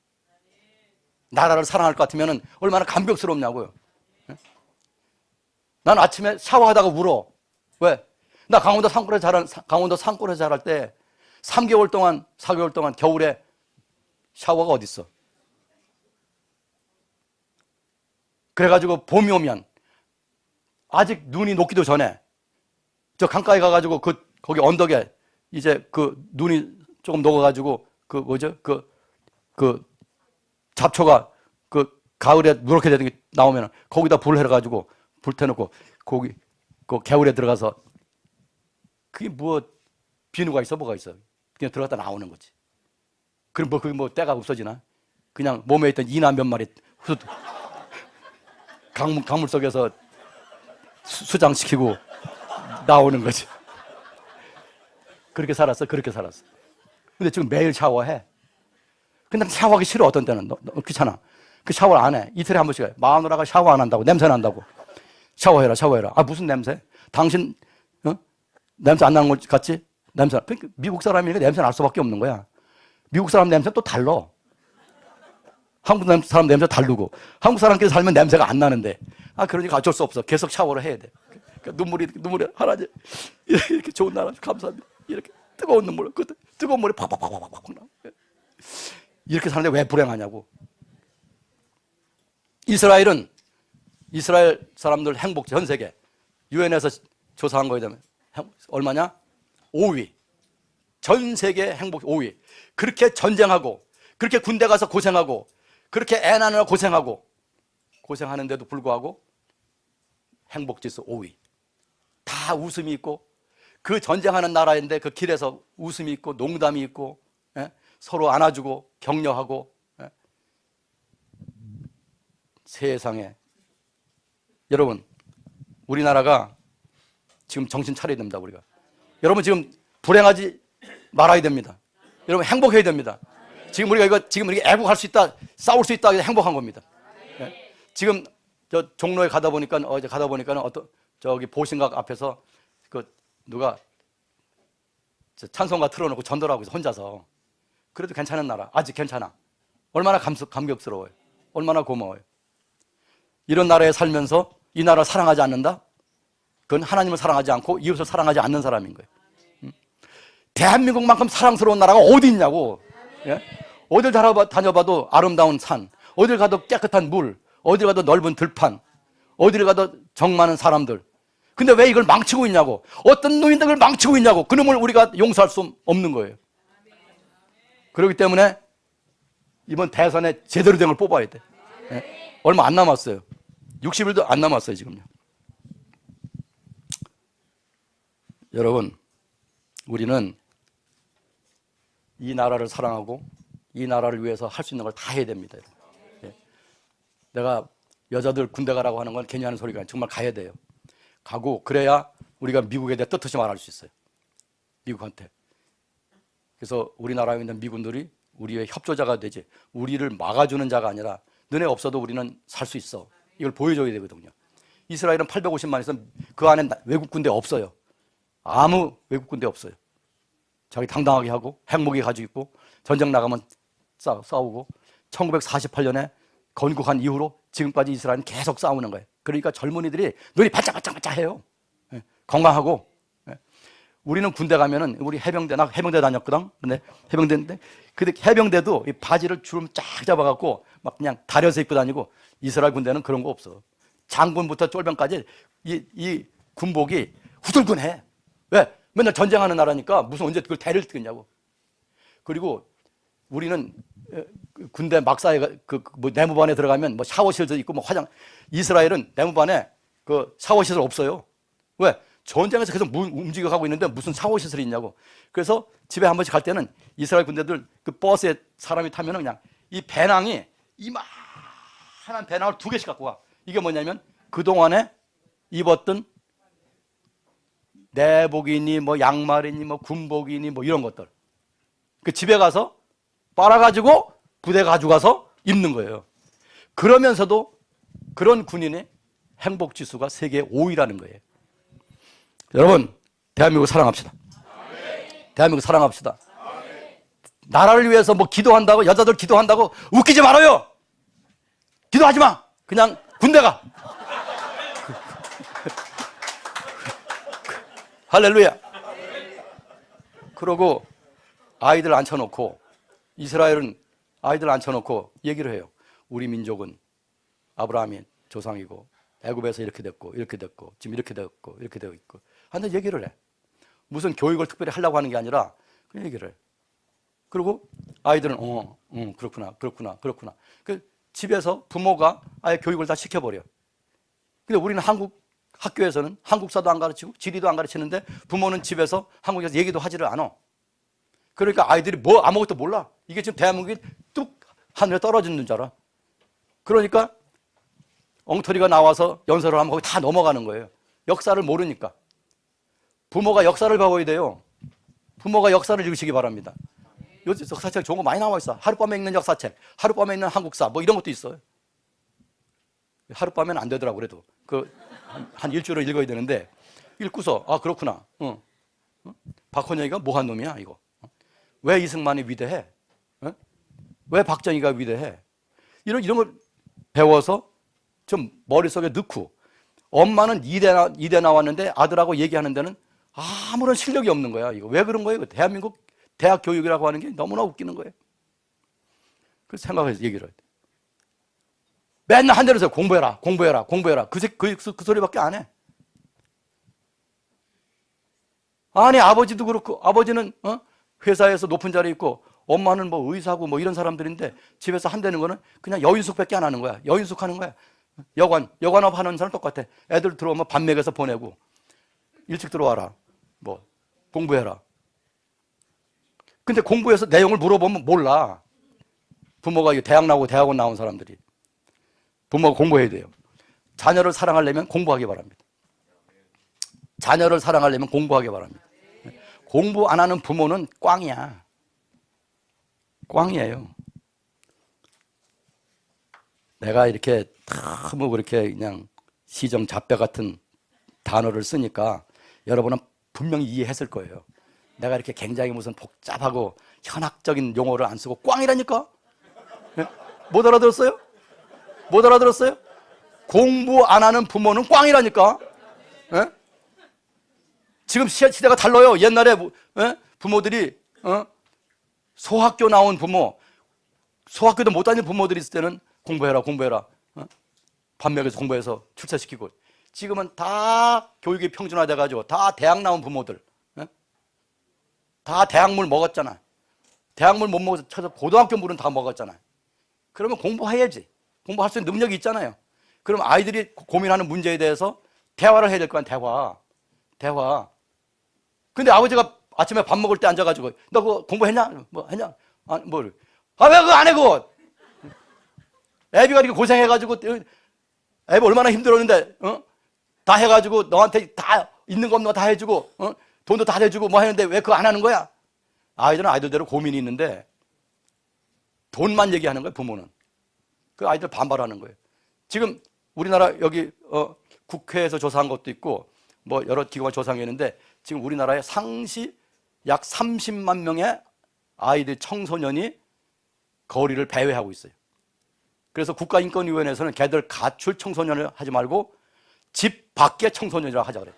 나라를 사랑할 것 같으면 얼마나 감격스럽냐고요. 난 아침에 샤워하다가 울어. 왜? 나 강원도 산골에서 자랄 때 3개월 동안 4개월 동안 겨울에 샤워가 어디 있어? 그래가지고 봄이 오면 아직 눈이 녹기도 전에 저 강가에 가가지고 거기 언덕에 이제 그 눈이 조금 녹아가지고 그 잡초가 그 가을에 누렇게 되는 게 나오면 거기다 불을 해가지고 불 태놓고 거기 그 개울에 들어가서 그게 뭐 비누가 있어 뭐가 있어 그냥 들어갔다 나오는 거지. 그럼 그게 뭐 때가 없어지나? 그냥 몸에 있던 이나 몇 마리 강물 속에서 수장시키고 나오는 거지. 그렇게 살았어. 근데 지금 매일 샤워해. 근데 샤워하기 싫어. 어떤 때는 너 귀찮아. 그 샤워를 안 해. 이틀에 한 번씩 해. 마누라가 샤워 안 한다고 냄새 난다고. 샤워해라. 아 무슨 냄새? 당신 냄새 안 나는 것 같지? 냄새. 그러니까 미국 사람이니까 냄새 날 수밖에 없는 거야. 미국 사람 냄새 또 달라. 한국 사람 냄새 다르고 한국 사람끼리 살면 냄새가 안 나는데 그러니까 어쩔 수 없어. 계속 샤워를 해야 돼. 그러니까 눈물이 하나님 이렇게 좋은 나라 감사합니다. 이렇게 뜨거운 눈물 뜨거운 물이 팍팍팍팍팍 나. 이렇게 사는데 왜 불행하냐고. 이스라엘 사람들 행복 전 세계 유엔에서 조사한 거에 대한 얼마냐? 5위. 전 세계 행복 5위. 그렇게 전쟁하고 그렇게 군대 가서 고생하고 그렇게 애 낳느라 고생하는데도 불구하고 행복지수 5위. 다 웃음이 있고 그 전쟁하는 나라인데 그 길에서 웃음이 있고 농담이 있고 서로 안아주고 격려하고 세상에 여러분 우리나라가 지금 정신 차려야 됩니다. 우리가 여러분 지금 불행하지 말아야 됩니다. 여러분 행복해야 됩니다. 지금 우리가 애국할 수 있다, 싸울 수 있다, 행복한 겁니다. 지금 저 종로에 가다 보니까 저기 보신각 앞에서 누가 찬송가 틀어놓고 전도하고 있어 혼자서. 그래도 괜찮은 나라, 아직 괜찮아. 얼마나 감격스러워요. 얼마나 고마워요. 이런 나라에 살면서 이 나라를 사랑하지 않는다? 그건 하나님을 사랑하지 않고 이웃을 사랑하지 않는 사람인 거예요. 대한민국만큼 사랑스러운 나라가 어디 있냐고. 예? 어딜 다녀봐도 아름다운 산, 어딜 가도 깨끗한 물, 어딜 가도 넓은 들판, 어딜 가도 정 많은 사람들. 근데 왜 이걸 망치고 있냐고. 어떤 놈인들 망치고 있냐고. 그놈을 우리가 용서할 수 없는 거예요. 그렇기 때문에 이번 대선에 제대로 된 걸 뽑아야 돼. 예? 얼마 안 남았어요. 60일도 안 남았어요 지금요. 여러분 우리는 이 나라를 사랑하고 이 나라를 위해서 할 수 있는 걸 다 해야 됩니다. 예. 내가 여자들 군대 가라고 하는 건 괜히 하는 소리가 아니라 정말 가야 돼요. 가고 그래야 우리가 미국에 대해 떳떳이 말할 수 있어요. 미국한테. 그래서 우리나라에 있는 미군들이 우리의 협조자가 되지 우리를 막아주는 자가 아니라 너네 없어도 우리는 살 수 있어. 이걸 보여줘야 되거든요. 이스라엘은 850만 있으면 그 안에 외국 군대 없어요. 아무 외국 군대 없어요. 자기 당당하게 하고 핵무기 가지고 있고 전쟁 나가면 싸우고 1948년에 건국한 이후로 지금까지 이스라엘은 계속 싸우는 거예요. 그러니까 젊은이들이 눈이 반짝반짝반짝 해요. 건강하고. 우리는 군대 가면은 우리 나 해병대 다녔거든. 근데 해병대인데 근데 해병대도 이 바지를 주름 쫙 잡아갖고 막 그냥 다려서 입고 다니고 이스라엘 군대는 그런 거 없어. 장군부터 쫄병까지 이 군복이 후들근해. 왜? 맨날 전쟁하는 나라니까 무슨 언제 그걸 대를 뜨겠냐고. 그리고 우리는 군대 막사에 뭐 내무반에 들어가면 뭐 샤워실도 있고 뭐 이스라엘은 내무반에 그 샤워시설 없어요. 왜? 전쟁에서 계속 움직여가고 있는데 무슨 샤워시설이 있냐고. 그래서 집에 한 번씩 갈 때는 이스라엘 군대들 그 버스에 사람이 타면은 그냥 이 배낭이 이만한 배낭을 2개씩 갖고 가. 이게 뭐냐면 그동안에 입었던 내복이니 뭐 양말이니 뭐 군복이니 뭐 이런 것들. 그 집에 가서 빨아가지고 부대 가져가서 입는 거예요. 그러면서도 그런 군인의 행복지수가 세계 5위라는 거예요. 여러분, 대한민국 사랑합시다. 대한민국 사랑합시다. 나라를 위해서 뭐 기도한다고, 여자들 기도한다고 웃기지 말아요. 기도하지 마. 그냥 군대 가. 할렐루야. 그러고 아이들 앉혀놓고 이스라엘은 아이들 앉혀놓고 얘기를 해요. 우리 민족은 아브라함이 조상이고 애굽에서 이렇게 됐고 이렇게 됐고 지금 이렇게 됐고 이렇게 되어 있고 하는 얘기를 해. 무슨 교육을 특별히 하려고 하는 게 아니라 그냥 얘기를 해. 그리고 아이들은 그렇구나 그렇구나 그렇구나. 그 집에서 부모가 아예 교육을 다 시켜버려. 근데 우리는 한국 학교에서는 한국사도 안 가르치고 지리도 안 가르치는데 부모는 집에서 한국에서 얘기도 하지를 않아. 그러니까 아이들이 뭐 아무것도 몰라. 이게 지금 대한민국이 뚝 하늘에 떨어지는 줄 알아. 그러니까 엉터리가 나와서 연설을 하면 거기 다 넘어가는 거예요. 역사를 모르니까. 부모가 역사를 배워야 돼요. 부모가 역사를 읽으시기 바랍니다. 요즘 역사책 좋은 거 많이 나와 있어. 하룻밤에 읽는 역사책, 하룻밤에 읽는 한국사 뭐 이런 것도 있어요. 하룻밤에는 안 되더라고 그래도. 한 일주일을 읽어야 되는데 읽고서 아 그렇구나. 박헌영이가 뭐한 놈이야 이거. 왜 이승만이 위대해? 왜 박정희가 위대해? 이런 걸 배워서 좀 머릿속에 넣고 엄마는 이대 나왔는데 아들하고 얘기하는 데는 아무런 실력이 없는 거야. 이거 왜 그런 거예요? 대한민국 대학 교육이라고 하는 게 너무나 웃기는 거예요. 그래서 생각해서 얘기를 해야 돼. 맨날 한 대로서 공부해라, 공부해라, 공부해라. 그 소리밖에 안 해. 아니 아버지도 그렇고 아버지는 회사에서 높은 자리에 있고 엄마는 뭐 의사고 뭐 이런 사람들인데 집에서 한다는 거는 그냥 여인숙밖에 안 하는 거야. 여인숙 하는 거야. 여관업 하는 사람 똑같아. 애들 들어오면 밥 먹여서 보내고 일찍 들어와라. 뭐 공부해라. 근데 공부해서 내용을 물어보면 몰라. 부모가 대학 나오고 대학원 나온 사람들이. 부모가 공부해야 돼요. 자녀를 사랑하려면 공부하기 바랍니다. 자녀를 사랑하려면 공부하기 바랍니다. 공부 안 하는 부모는 꽝이야. 꽝이에요. 내가 이렇게 너무 그렇게 그냥 시정잡배 같은 단어를 쓰니까 여러분은 분명히 이해했을 거예요. 내가 이렇게 굉장히 무슨 복잡하고 현학적인 용어를 안 쓰고 꽝이라니까? 못 알아들었어요? 못 알아들었어요? 공부 안 하는 부모는 꽝이라니까? 에? 지금 시대가 달라요. 옛날에 부모들이 소학교 나온 부모, 소학교도 못 다니는 부모들이 있을 때는 공부해라 공부해라 밥 먹여서 공부해서 출세시키고 지금은 다 교육이 평준화돼가지고 다 대학 나온 부모들 다 대학물 먹었잖아. 대학물 못 먹어서 고등학교 물은 다 먹었잖아. 그러면 공부해야지. 공부할 수 있는 능력이 있잖아요. 그럼 아이들이 고민하는 문제에 대해서 대화를 해야 될 거 아니야. 대화. 근데 아버지가 아침에 밥 먹을 때 앉아가지고 너 그거 공부했냐? 뭐 했냐? 왜 그거 안 해 그거? 애비가 이렇게 고생해가지고 애비 얼마나 힘들었는데 다 해가지고 너한테 다 있는 거 없는 거 다 해주고 돈도 다 대주고 뭐 했는데 왜 그거 안 하는 거야? 아이들은 아이들대로 고민이 있는데 돈만 얘기하는 거예요. 부모는. 그 아이들 반발하는 거예요. 지금 우리나라 여기 국회에서 조사한 것도 있고 뭐 여러 기관을 조사했는데 지금 우리나라에 상시 약 30만 명의 아이들, 청소년이 거리를 배회하고 있어요. 그래서 국가인권위원회에서는 걔들 가출 청소년을 하지 말고 집 밖의 청소년이라고 하자 그래.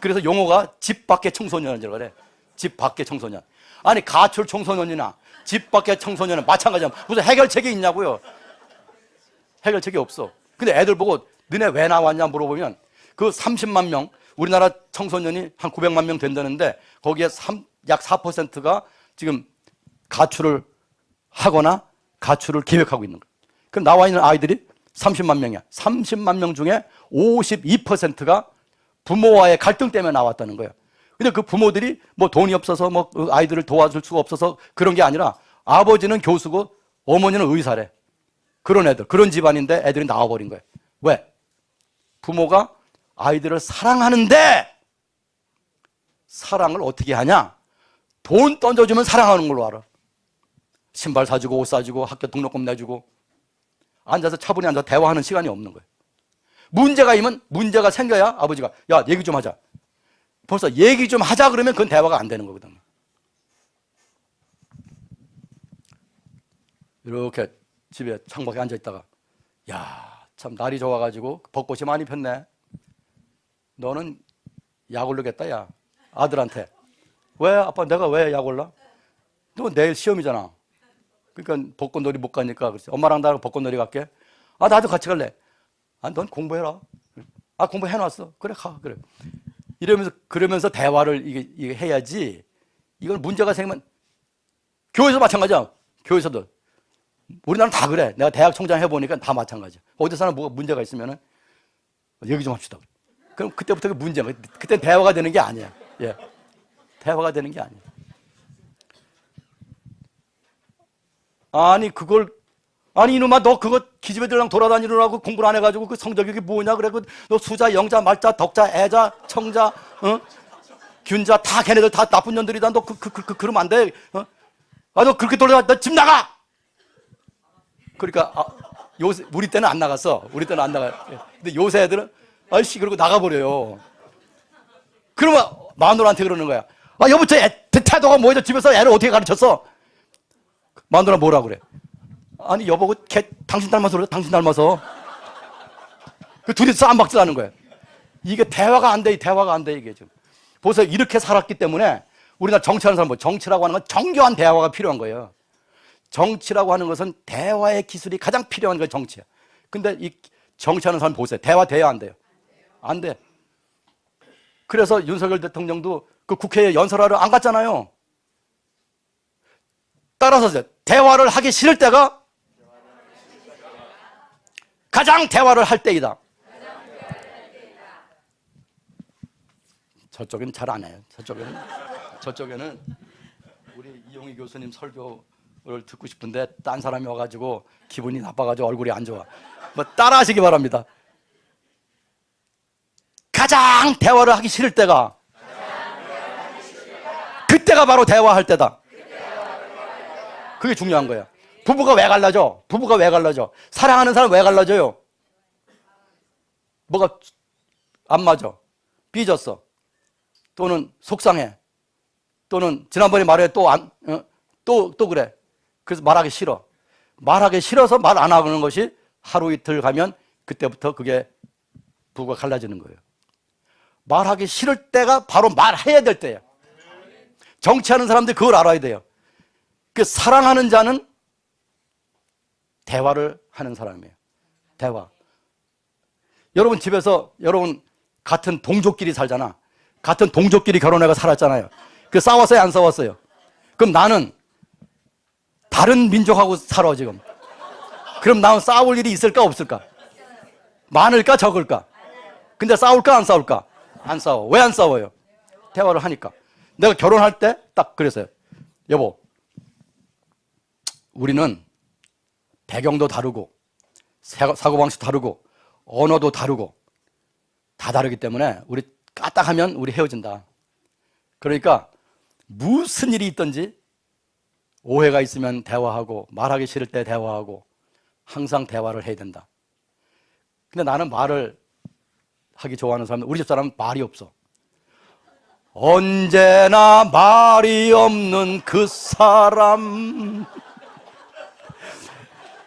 그래서 용어가 집 밖의 청소년이라고 그래. 집 밖의 청소년. 아니 가출 청소년이나 집 밖의 청소년은 마찬가지야. 무슨 해결책이 있냐고요. 해결책이 없어. 근데 애들 보고 너네 왜 나왔냐 물어보면 그 30만 명, 우리나라 청소년이 한 900만 명 된다는데 거기에 약 4%가 지금 가출을 하거나 가출을 계획하고 있는 거예요. 그럼 나와 있는 아이들이 30만 명이야. 30만 명 중에 52%가 부모와의 갈등 때문에 나왔다는 거예요. 근데 그 부모들이 뭐 돈이 없어서 뭐 아이들을 도와줄 수가 없어서 그런 게 아니라 아버지는 교수고 어머니는 의사래. 그런 애들, 그런 집안인데 애들이 나와버린 거예요. 왜? 부모가 아이들을 사랑하는데 사랑을 어떻게 하냐? 돈 던져주면 사랑하는 걸로 알아. 신발 사주고 옷 사주고 학교 등록금 내주고 앉아서 차분히 앉아서 대화하는 시간이 없는 거예요. 문제가 생겨야 아버지가 야 얘기 좀 하자. 벌써 얘기 좀 하자 그러면 그건 대화가 안 되는 거거든요. 이렇게 집에 창밖에 앉아있다가 야, 참 날이 좋아가지고 벚꽃이 많이 폈네. 너는 약 올르겠다 야 아들한테. 왜 아빠 내가 왜 약 올라? 너 내일 시험이잖아. 그러니까 벚꽃놀이 못 가니까 그렇지. 엄마랑 나랑 벚꽃놀이 갈게. 아 나도 같이 갈래. 아 넌 공부해라. 아 공부해놨어. 그래 가 그래. 그러면서 대화를 이게 해야지. 이걸 문제가 생기면 교회에서 마찬가지야. 교회에서도 우리나라는 다 그래. 내가 대학 총장 해보니까 다 마찬가지야. 어디서나 뭐가 문제가 있으면은 얘기 좀 합시다. 그럼 그때부터 그 문제가 그때 대화가 되는 게 아니야. 예, 대화가 되는 게 아니야. 아니 이놈아 너 그거 기집애들랑 돌아다니느라고 공부를 안 해가지고 그 성적이 그게 뭐냐 그래. 너 수자, 영자, 말자, 덕자, 애자, 청자, 균자 다 걔네들 다 나쁜 년들이다. 너 그러면 안 돼. 아 너 그렇게 돌아다 너 집 나가. 그러니까 요새 우리 때는 안 나갔어. 우리 때는 안 나가. 근데 요새 애들은 아이씨 그러고 나가버려요. 그러면 마누라한테 그러는 거야. 아 여보 저 태도가 뭐야? 집에서 애를 어떻게 가르쳤어? 마누라 뭐라 그래? 아니 여보고 걔 당신 닮아서 그래. 당신 닮아서. 그 둘이 싸움박질하는 거야. 이게 대화가 안 돼. 대화가 안 돼 이게 지금. 보세요. 이렇게 살았기 때문에 우리나라 정치하는 사람 정치라고 하는 건 정교한 대화가 필요한 거예요. 정치라고 하는 것은 대화의 기술이 가장 필요한 게 정치야. 근데 이 정치하는 사람 보세요. 대화 돼야 안 돼요? 안 돼. 그래서 윤석열 대통령도 그 국회에 연설하러 안 갔잖아요. 따라서 대화를 하기 싫을 때가 가장 대화를 할 때이다. 저쪽에는 잘 안 해요. 저쪽에는 우리 이용희 교수님 설교를 듣고 싶은데 딴 사람이 와가지고 기분이 나빠가지고 얼굴이 안 좋아. 뭐 따라하시기 바랍니다. 가장 대화를 하기 싫을 때가 그때가 바로 대화할 때다. 그게 중요한 거야. 부부가 왜 갈라져? 사랑하는 사람 왜 갈라져요? 뭐가 안 맞아? 삐졌어. 또는 속상해. 또는 지난번에 말해 또 그래. 그래서 말하기 싫어. 말하기 싫어서 말 안 하는 것이 하루 이틀 가면 그때부터 그게 부부가 갈라지는 거예요. 말하기 싫을 때가 바로 말해야 될 때예요. 정치하는 사람들이 그걸 알아야 돼요. 그 사랑하는 자는 대화를 하는 사람이에요. 대화. 여러분 집에서 여러분 같은 동족끼리 살잖아. 같은 동족끼리 결혼해가 살았잖아요. 그 싸웠어요, 안 싸웠어요? 그럼 나는 다른 민족하고 살아 지금. 그럼 나는 싸울 일이 있을까 없을까? 많을까 적을까? 근데 싸울까 안 싸울까? 안 싸워. 왜 안 싸워요? 대화를 하니까. 내가 결혼할 때 딱 그랬어요. 여보, 우리는 배경도 다르고 사고방식 다르고 언어도 다르고 다 다르기 때문에 우리 까딱하면 우리 헤어진다. 그러니까 무슨 일이 있든지 오해가 있으면 대화하고 말하기 싫을 때 대화하고 항상 대화를 해야 된다. 근데 나는 말을 하기 좋아하는 사람, 우리 집 사람은 말이 없어. 언제나 말이 없는 그 사람.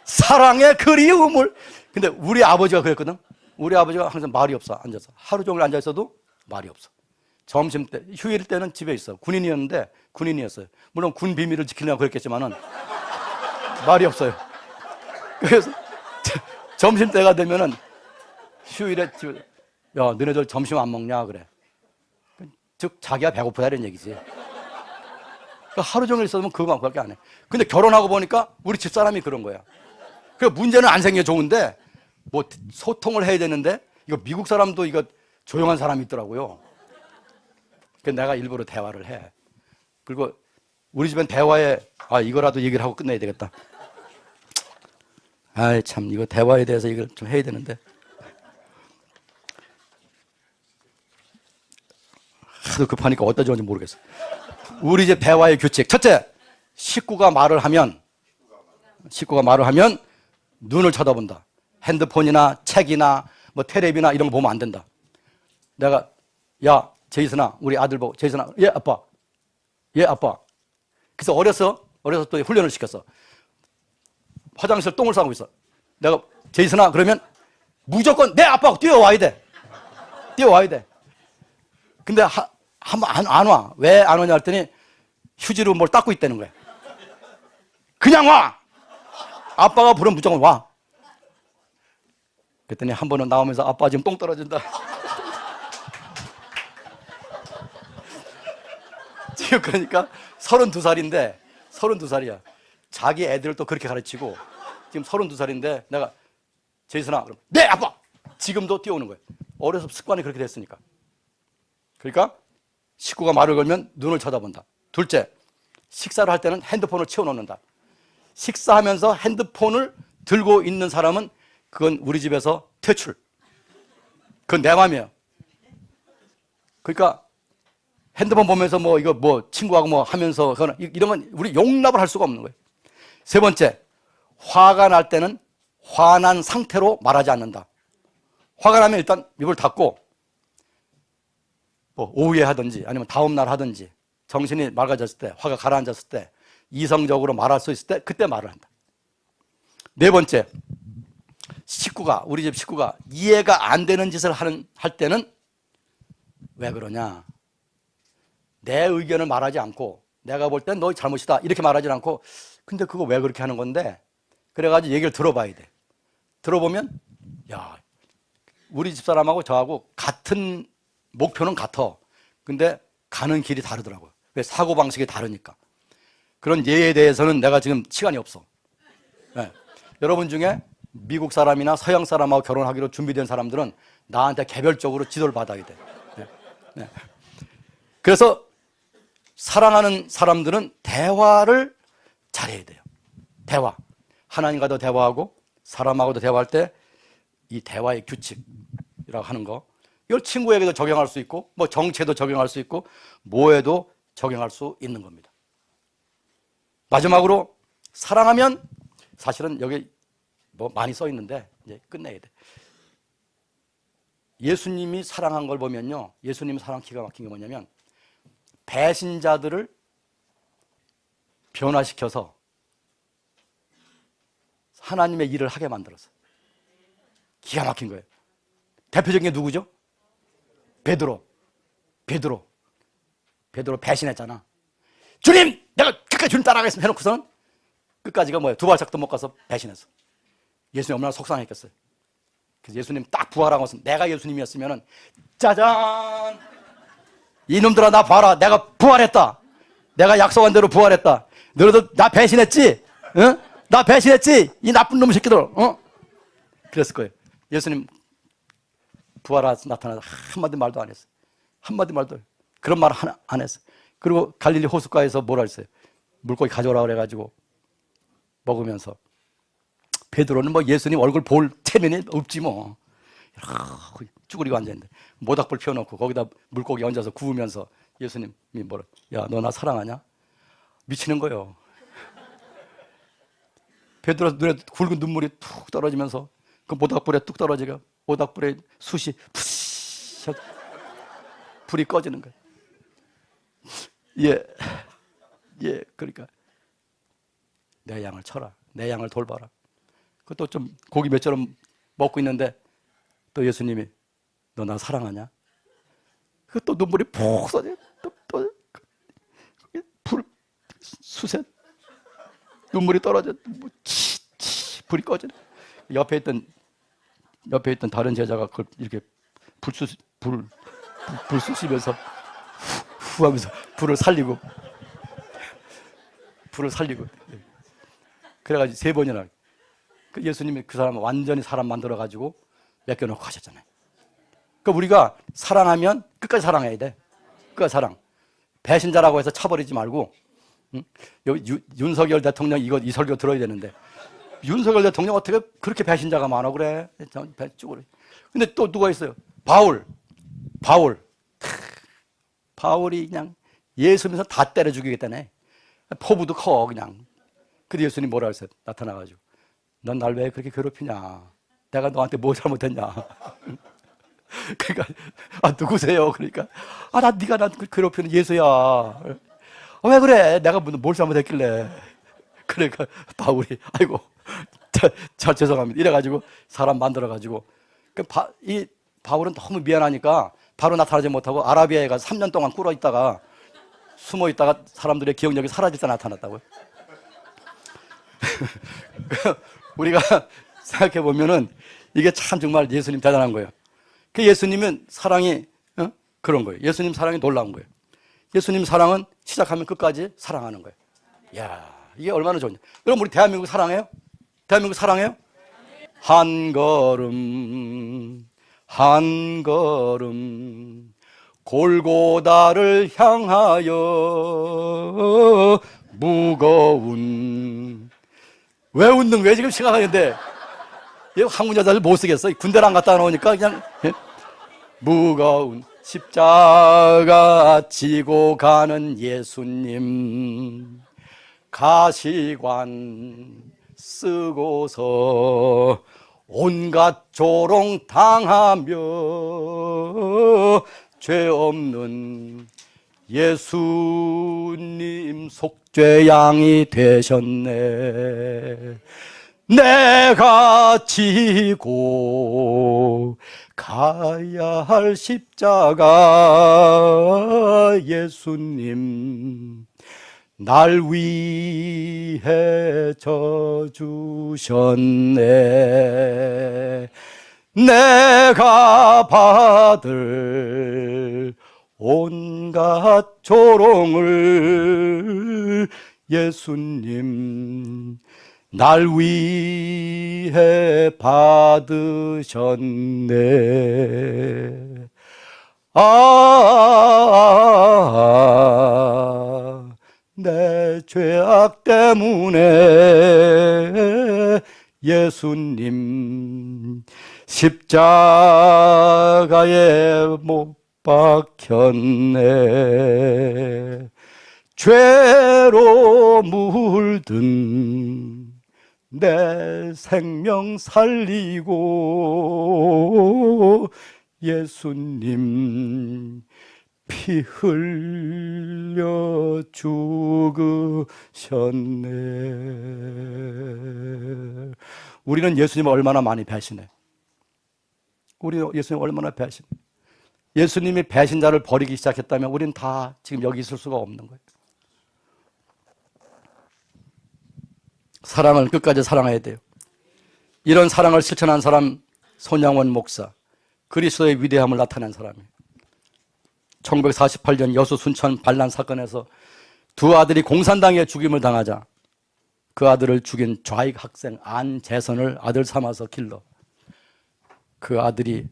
사랑의 그리움을. 근데 우리 아버지가 그랬거든. 우리 아버지가 항상 말이 없어. 앉아서 하루 종일 앉아 있어도 말이 없어. 점심 때, 휴일 때는 집에 있어. 군인이었어요. 물론 군 비밀을 지키려고 그랬겠지만은 말이 없어요. 그래서 점심 때가 되면은 휴일에 집에, 야, 너네들 점심 안 먹냐 그래. 즉 자기가 배고프다 이런 얘기지. 그러니까 하루 종일 있어도 그거밖에 안 해. 근데 결혼하고 보니까 우리 집사람이 그런 거야. 그 문제는 안 생겨 좋은데 뭐 소통을 해야 되는데 이거 미국 사람도 이거 조용한 사람이 있더라고요. 그래서 내가 일부러 대화를 해. 그리고 우리 집엔 대화에 이거라도 얘기를 하고 끝내야 되겠다. 아이 참 이거 대화에 대해서 이걸 좀 해야 되는데 하도 급하니까 어디다 적은지 모르겠어. 우리 집 대화의 규칙. 첫째, 식구가 말을 하면 눈을 쳐다본다. 핸드폰이나 책이나 뭐 텔레비나 이런 거 보면 안 된다. 내가 야 제이슨아, 우리 아들 보고 제이슨아, 예 아빠. 그래서 어려서 또 훈련을 시켰어. 화장실 똥을 싸고 있어. 내가 제이슨아 그러면 무조건 내 아빠하고 뛰어와야 돼. 근데 안 와. 왜 안 오냐 했더니 휴지로 뭘 닦고 있다는 거야. 그냥 와. 아빠가 부르면 무조건 와. 그랬더니 한 번은 나오면서 아빠 지금 똥 떨어진다. 지금 그러니까 32살이야. 자기 애들을 또 그렇게 가르치고 지금 32살인데 내가 제이슨아 그럼 네 아빠 지금도 뛰어오는 거예요. 어려서 습관이 그렇게 됐으니까. 그러니까 식구가 말을 걸면 눈을 쳐다본다. 둘째, 식사를 할 때는 핸드폰을 치워놓는다. 식사하면서 핸드폰을 들고 있는 사람은 그건 우리 집에서 퇴출. 그건 내 맘이에요. 그러니까 핸드폰 보면서 친구하고 하면서 이러면 우리 용납을 할 수가 없는 거예요. 세 번째, 화가 날 때는 화난 상태로 말하지 않는다. 화가 나면 일단 입을 닫고 오후에 하든지 아니면 다음날 하든지 정신이 맑아졌을 때, 화가 가라앉았을 때, 이성적으로 말할 수 있을 때 그때 말을 한다. 네 번째, 우리 집 식구가 이해가 안 되는 짓을 할 때는 왜 그러냐? 내 의견을 말하지 않고 내가 볼 땐 너 잘못이다 이렇게 말하지 않고 근데 그거 왜 그렇게 하는 건데? 그래가지고 얘기를 들어봐야 돼. 들어보면 야 우리 집사람하고 저하고 같은 목표는 같아. 근데 가는 길이 다르더라고요. 왜? 사고방식이 다르니까. 그런 예에 대해서는 내가 지금 시간이 없어. 네. 여러분 중에 미국 사람이나 서양 사람하고 결혼하기로 준비된 사람들은 나한테 개별적으로 지도를 받아야 돼. 네. 네. 그래서 사랑하는 사람들은 대화를 잘해야 돼요. 대화. 하나님과도 대화하고 사람하고도 대화할 때 이 대화의 규칙이라고 하는 거 이걸 친구에게도 적용할 수 있고 정치에도 적용할 수 있고 뭐에도 적용할 수 있는 겁니다. 마지막으로 사랑하면 사실은 여기 많이 써 있는데 이제 끝내야 돼. 예수님이 사랑한 걸 보면요. 예수님 사랑 기가 막힌 게 뭐냐면 배신자들을 변화시켜서 하나님의 일을 하게 만들었어요. 기가 막힌 거예요. 대표적인 게 누구죠? 베드로 배신했잖아. 주님! 내가 끝까지 주님 따라가겠습니다 해놓고서는 끝까지가 뭐예요? 두 발짝도 못 가서 배신했어. 예수님 얼마나 속상했겠어요. 그래서 예수님 딱 부활하고 나서 내가 예수님이었으면 짜잔! 이놈들아 나 봐라. 내가 부활했다. 내가 약속한 대로 부활했다. 너희도 나 배신했지? 응? 나 배신했지? 이 나쁜 놈의 새끼들. 그랬을 거예요. 예수님 부활해서 나타나서 한마디 말도 안 했어요. 한마디 말도 그런 말 하나 안 했어요. 그리고 갈릴리 호숫가에서 뭐라 했어요? 물고기 가져오라 그래가지고 먹으면서 베드로는 예수님 얼굴 볼 체면이 없지 뭐. 쭈그리고 앉아있는데 모닥불 피워놓고 거기다 물고기 얹어서 구우면서 예수님이 야 너 나 사랑하냐? 미치는 거예요. 베드로 눈에 굵은 눈물이 툭 떨어지면서 그 모닥불에 뚝 떨어지고 모닥불에 숯이 푸시 불이 꺼지는 거예요. 예, 예, 그러니까 내 양을 쳐라, 내 양을 돌봐라. 그것도 좀 고기 몇 점 먹고 있는데 또 예수님이 너 나 사랑하냐? 그또 눈물이 푹 쏟아져. 불 수set 눈물이 떨어져. 불이 꺼지네. 옆에 있던 다른 제자가 그걸 이렇게 불 쑤시면서 후 하면서 불을 살리고 그래가지고 3번이나 그 예수님이 그 사람을 완전히 사람 만들어 가지고 맡겨놓고 하셨잖아요. 그러니까 우리가 사랑하면 끝까지 사랑해야 돼. 끝까지 사랑. 배신자라고 해서 차버리지 말고. 응? 여기 윤석열 대통령 이 설교 들어야 되는데 윤석열 대통령 어떻게 그렇게 배신자가 많아 그래? 쪽으로. 근데 또 누가 있어요? 바울이 그냥 예수 믿어서 다 때려 죽이겠다네. 포부도 커 그냥. 근데 예수님 뭐라 했어요? 나타나가지고 넌 날 왜 그렇게 괴롭히냐? 내가 너한테 뭐 잘못했냐? 그러니까 누구세요? 그러니까 네가 나 괴롭히는 예수야. 왜 그래? 내가 뭘 잘못했길래? 그러니까 바울이 아이고 저 죄송합니다. 이래가지고 사람 만들어가지고 이 바울은 너무 미안하니까 바로 나타나지 못하고 아라비아에 가서 3년 동안 꿇어 있다가 숨어 있다가 사람들의 기억력이 사라질 때 나타났다고요. 우리가 생각해 보면은 이게 참 정말 예수님 대단한 거예요. 그 예수님은 사랑이 그런 거예요. 예수님 사랑이 놀라운 거예요. 예수님 사랑은 시작하면 끝까지 사랑하는 거예요. 야, 이게 얼마나 좋냐. 여러분 우리 대한민국 사랑해요? 대한민국 사랑해요? 한 걸음 한 걸음 골고다를 향하여 무거운 왜 웃는 거예요? 지금 생각하는데 한국 여자들 못 쓰겠어. 군대를 안 갔다 나오니까 그냥 무거운 십자가 지고 가는 예수님 가시관 쓰고서 온갖 조롱 당하며 죄 없는 예수님 속죄양이 되셨네. 내가 지고 가야 할 십자가 예수님 날 위해 져주셨네. 내가 받을 온갖 조롱을 예수님 날 위해 받으셨네. 내 죄악 때문에 예수님 십자가에 못 박혔네. 죄로 물든 내 생명 살리고 예수님 피 흘려 죽으셨네. 우리는 예수님을 얼마나 많이 배신해. 우리 예수님 얼마나 배신해. 예수님이 배신자를 버리기 시작했다면 우리는 다 지금 여기 있을 수가 없는 거예요. 사랑을 끝까지 사랑해야 돼요. 이런 사랑을 실천한 사람 손양원 목사, 그리스도의 위대함을 나타낸 사람이에요. 1948년 여수 순천 반란 사건에서 두 아들이 공산당에 죽임을 당하자 그 아들을 죽인 좌익 학생 안재선을 아들 삼아서 길러 그 아들이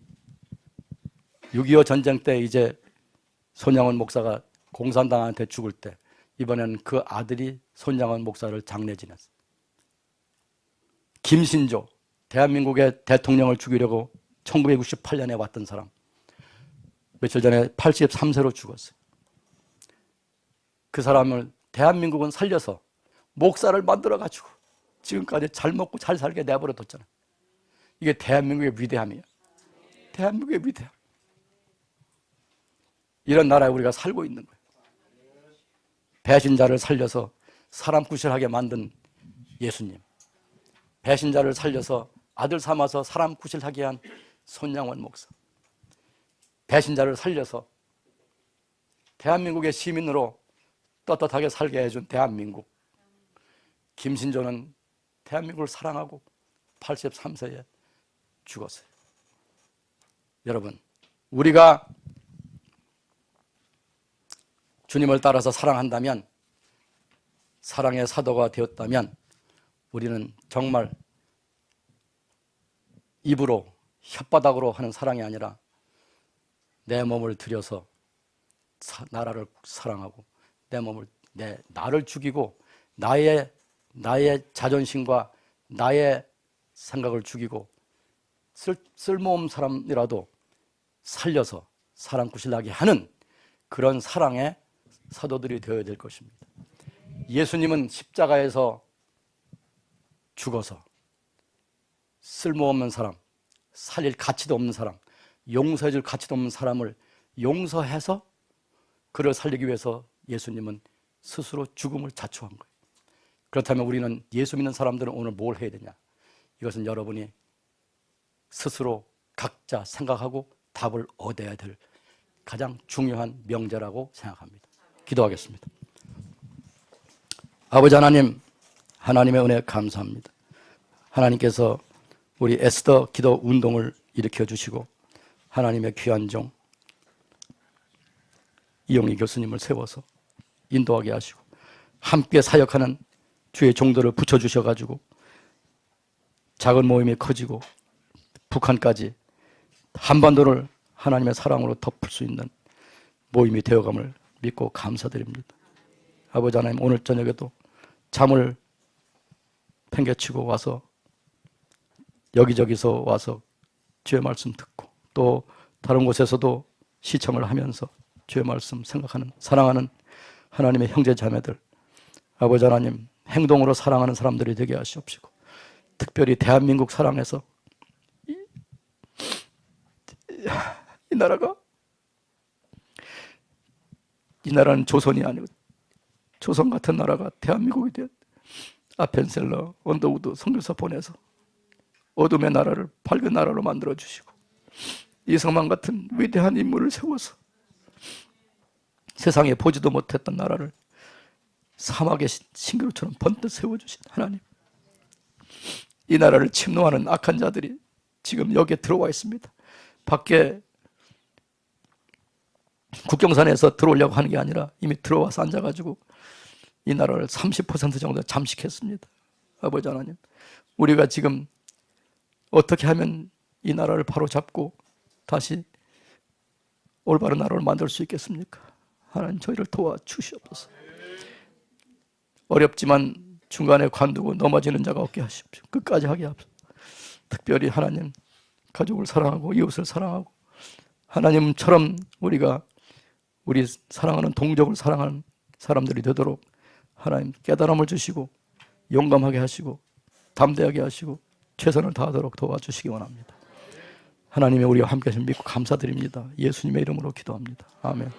6.25 전쟁 때 이제 손양원 목사가 공산당한테 죽을 때 이번에는 그 아들이 손양원 목사를 장례 지냈어요. 김신조, 대한민국의 대통령을 죽이려고 1968년에 왔던 사람, 며칠 전에 83세로 죽었어요. 그 사람을 대한민국은 살려서 목사를 만들어가지고 지금까지 잘 먹고 잘 살게 내버려뒀잖아요. 이게 대한민국의 위대함이에요. 대한민국의 위대함. 이런 나라에 우리가 살고 있는 거예요. 배신자를 살려서 사람 구실하게 만든 예수님, 배신자를 살려서 아들 삼아서 사람 구실하게 한 손양원 목사, 배신자를 살려서 대한민국의 시민으로 떳떳하게 살게 해준 대한민국, 김신조는 대한민국을 사랑하고 83세에 죽었어요. 여러분, 우리가 주님을 따라서 사랑한다면, 사랑의 사도가 되었다면, 우리는 정말 입으로 혓바닥으로 하는 사랑이 아니라 내 몸을 들여서 나라를 사랑하고 나를 죽이고 나의 자존심과 나의 생각을 죽이고 쓸모없는 사람이라도 살려서 사람 구실하게 하는 그런 사랑의 사도들이 되어야 될 것입니다. 예수님은 십자가에서 죽어서 쓸모없는 사람, 살릴 가치도 없는 사람, 용서해줄 가치도 없는 사람을 용서해서 그를 살리기 위해서 예수님은 스스로 죽음을 자초한 거예요. 그렇다면 우리는 예수 믿는 사람들은 오늘 뭘 해야 되냐? 이것은 여러분이 스스로 각자 생각하고 답을 얻어야 될 가장 중요한 명제라고 생각합니다. 기도하겠습니다. 아버지 하나님, 하나님의 은혜 감사합니다. 하나님께서 우리 에스더 기도 운동을 일으켜 주시고 하나님의 귀한 종 이용희 교수님을 세워서 인도하게 하시고 함께 사역하는 주의 종들을 붙여주셔가지고 작은 모임이 커지고 북한까지 한반도를 하나님의 사랑으로 덮을 수 있는 모임이 되어감을 믿고 감사드립니다. 아버지 하나님, 오늘 저녁에도 잠을 팽개치고 와서 여기저기서 와서 주의 말씀 듣고 또 다른 곳에서도 시청을 하면서 주의 말씀 생각하는 사랑하는 하나님의 형제 자매들, 아버지 하나님, 행동으로 사랑하는 사람들이 되게 하시옵시고 특별히 대한민국 사랑해서 이 나라는 조선이 아니고 조선 같은 나라가 대한민국이 된 아펜셀러, 언더우드 선교사 보내서 어둠의 나라를 밝은 나라로 만들어 주시고 이성만 같은 위대한 인물을 세워서 세상에 보지도 못했던 나라를 사막의 신기루처럼 번뜩 세워주신 하나님, 이 나라를 침노하는 악한 자들이 지금 여기에 들어와 있습니다. 밖에 국경선에서 들어오려고 하는 게 아니라 이미 들어와서 앉아가지고 이 나라를 30% 정도 잠식했습니다. 아버지 하나님, 우리가 지금 어떻게 하면 이 나라를 바로 잡고 다시 올바른 나라를 만들 수 있겠습니까? 하나님, 저희를 도와주시옵소서. 어렵지만 중간에 관두고 넘어지는 자가 없게 하십시오. 끝까지 하게 하십시오. 특별히 하나님, 가족을 사랑하고 이웃을 사랑하고 하나님처럼 우리가 우리 사랑하는 동족을 사랑하는 사람들이 되도록 하나님 깨달음을 주시고 용감하게 하시고 담대하게 하시고 최선을 다하도록 도와주시기 원합니다. 하나님의 우리와 함께 하신 믿고 감사드립니다. 예수님의 이름으로 기도합니다. 아멘.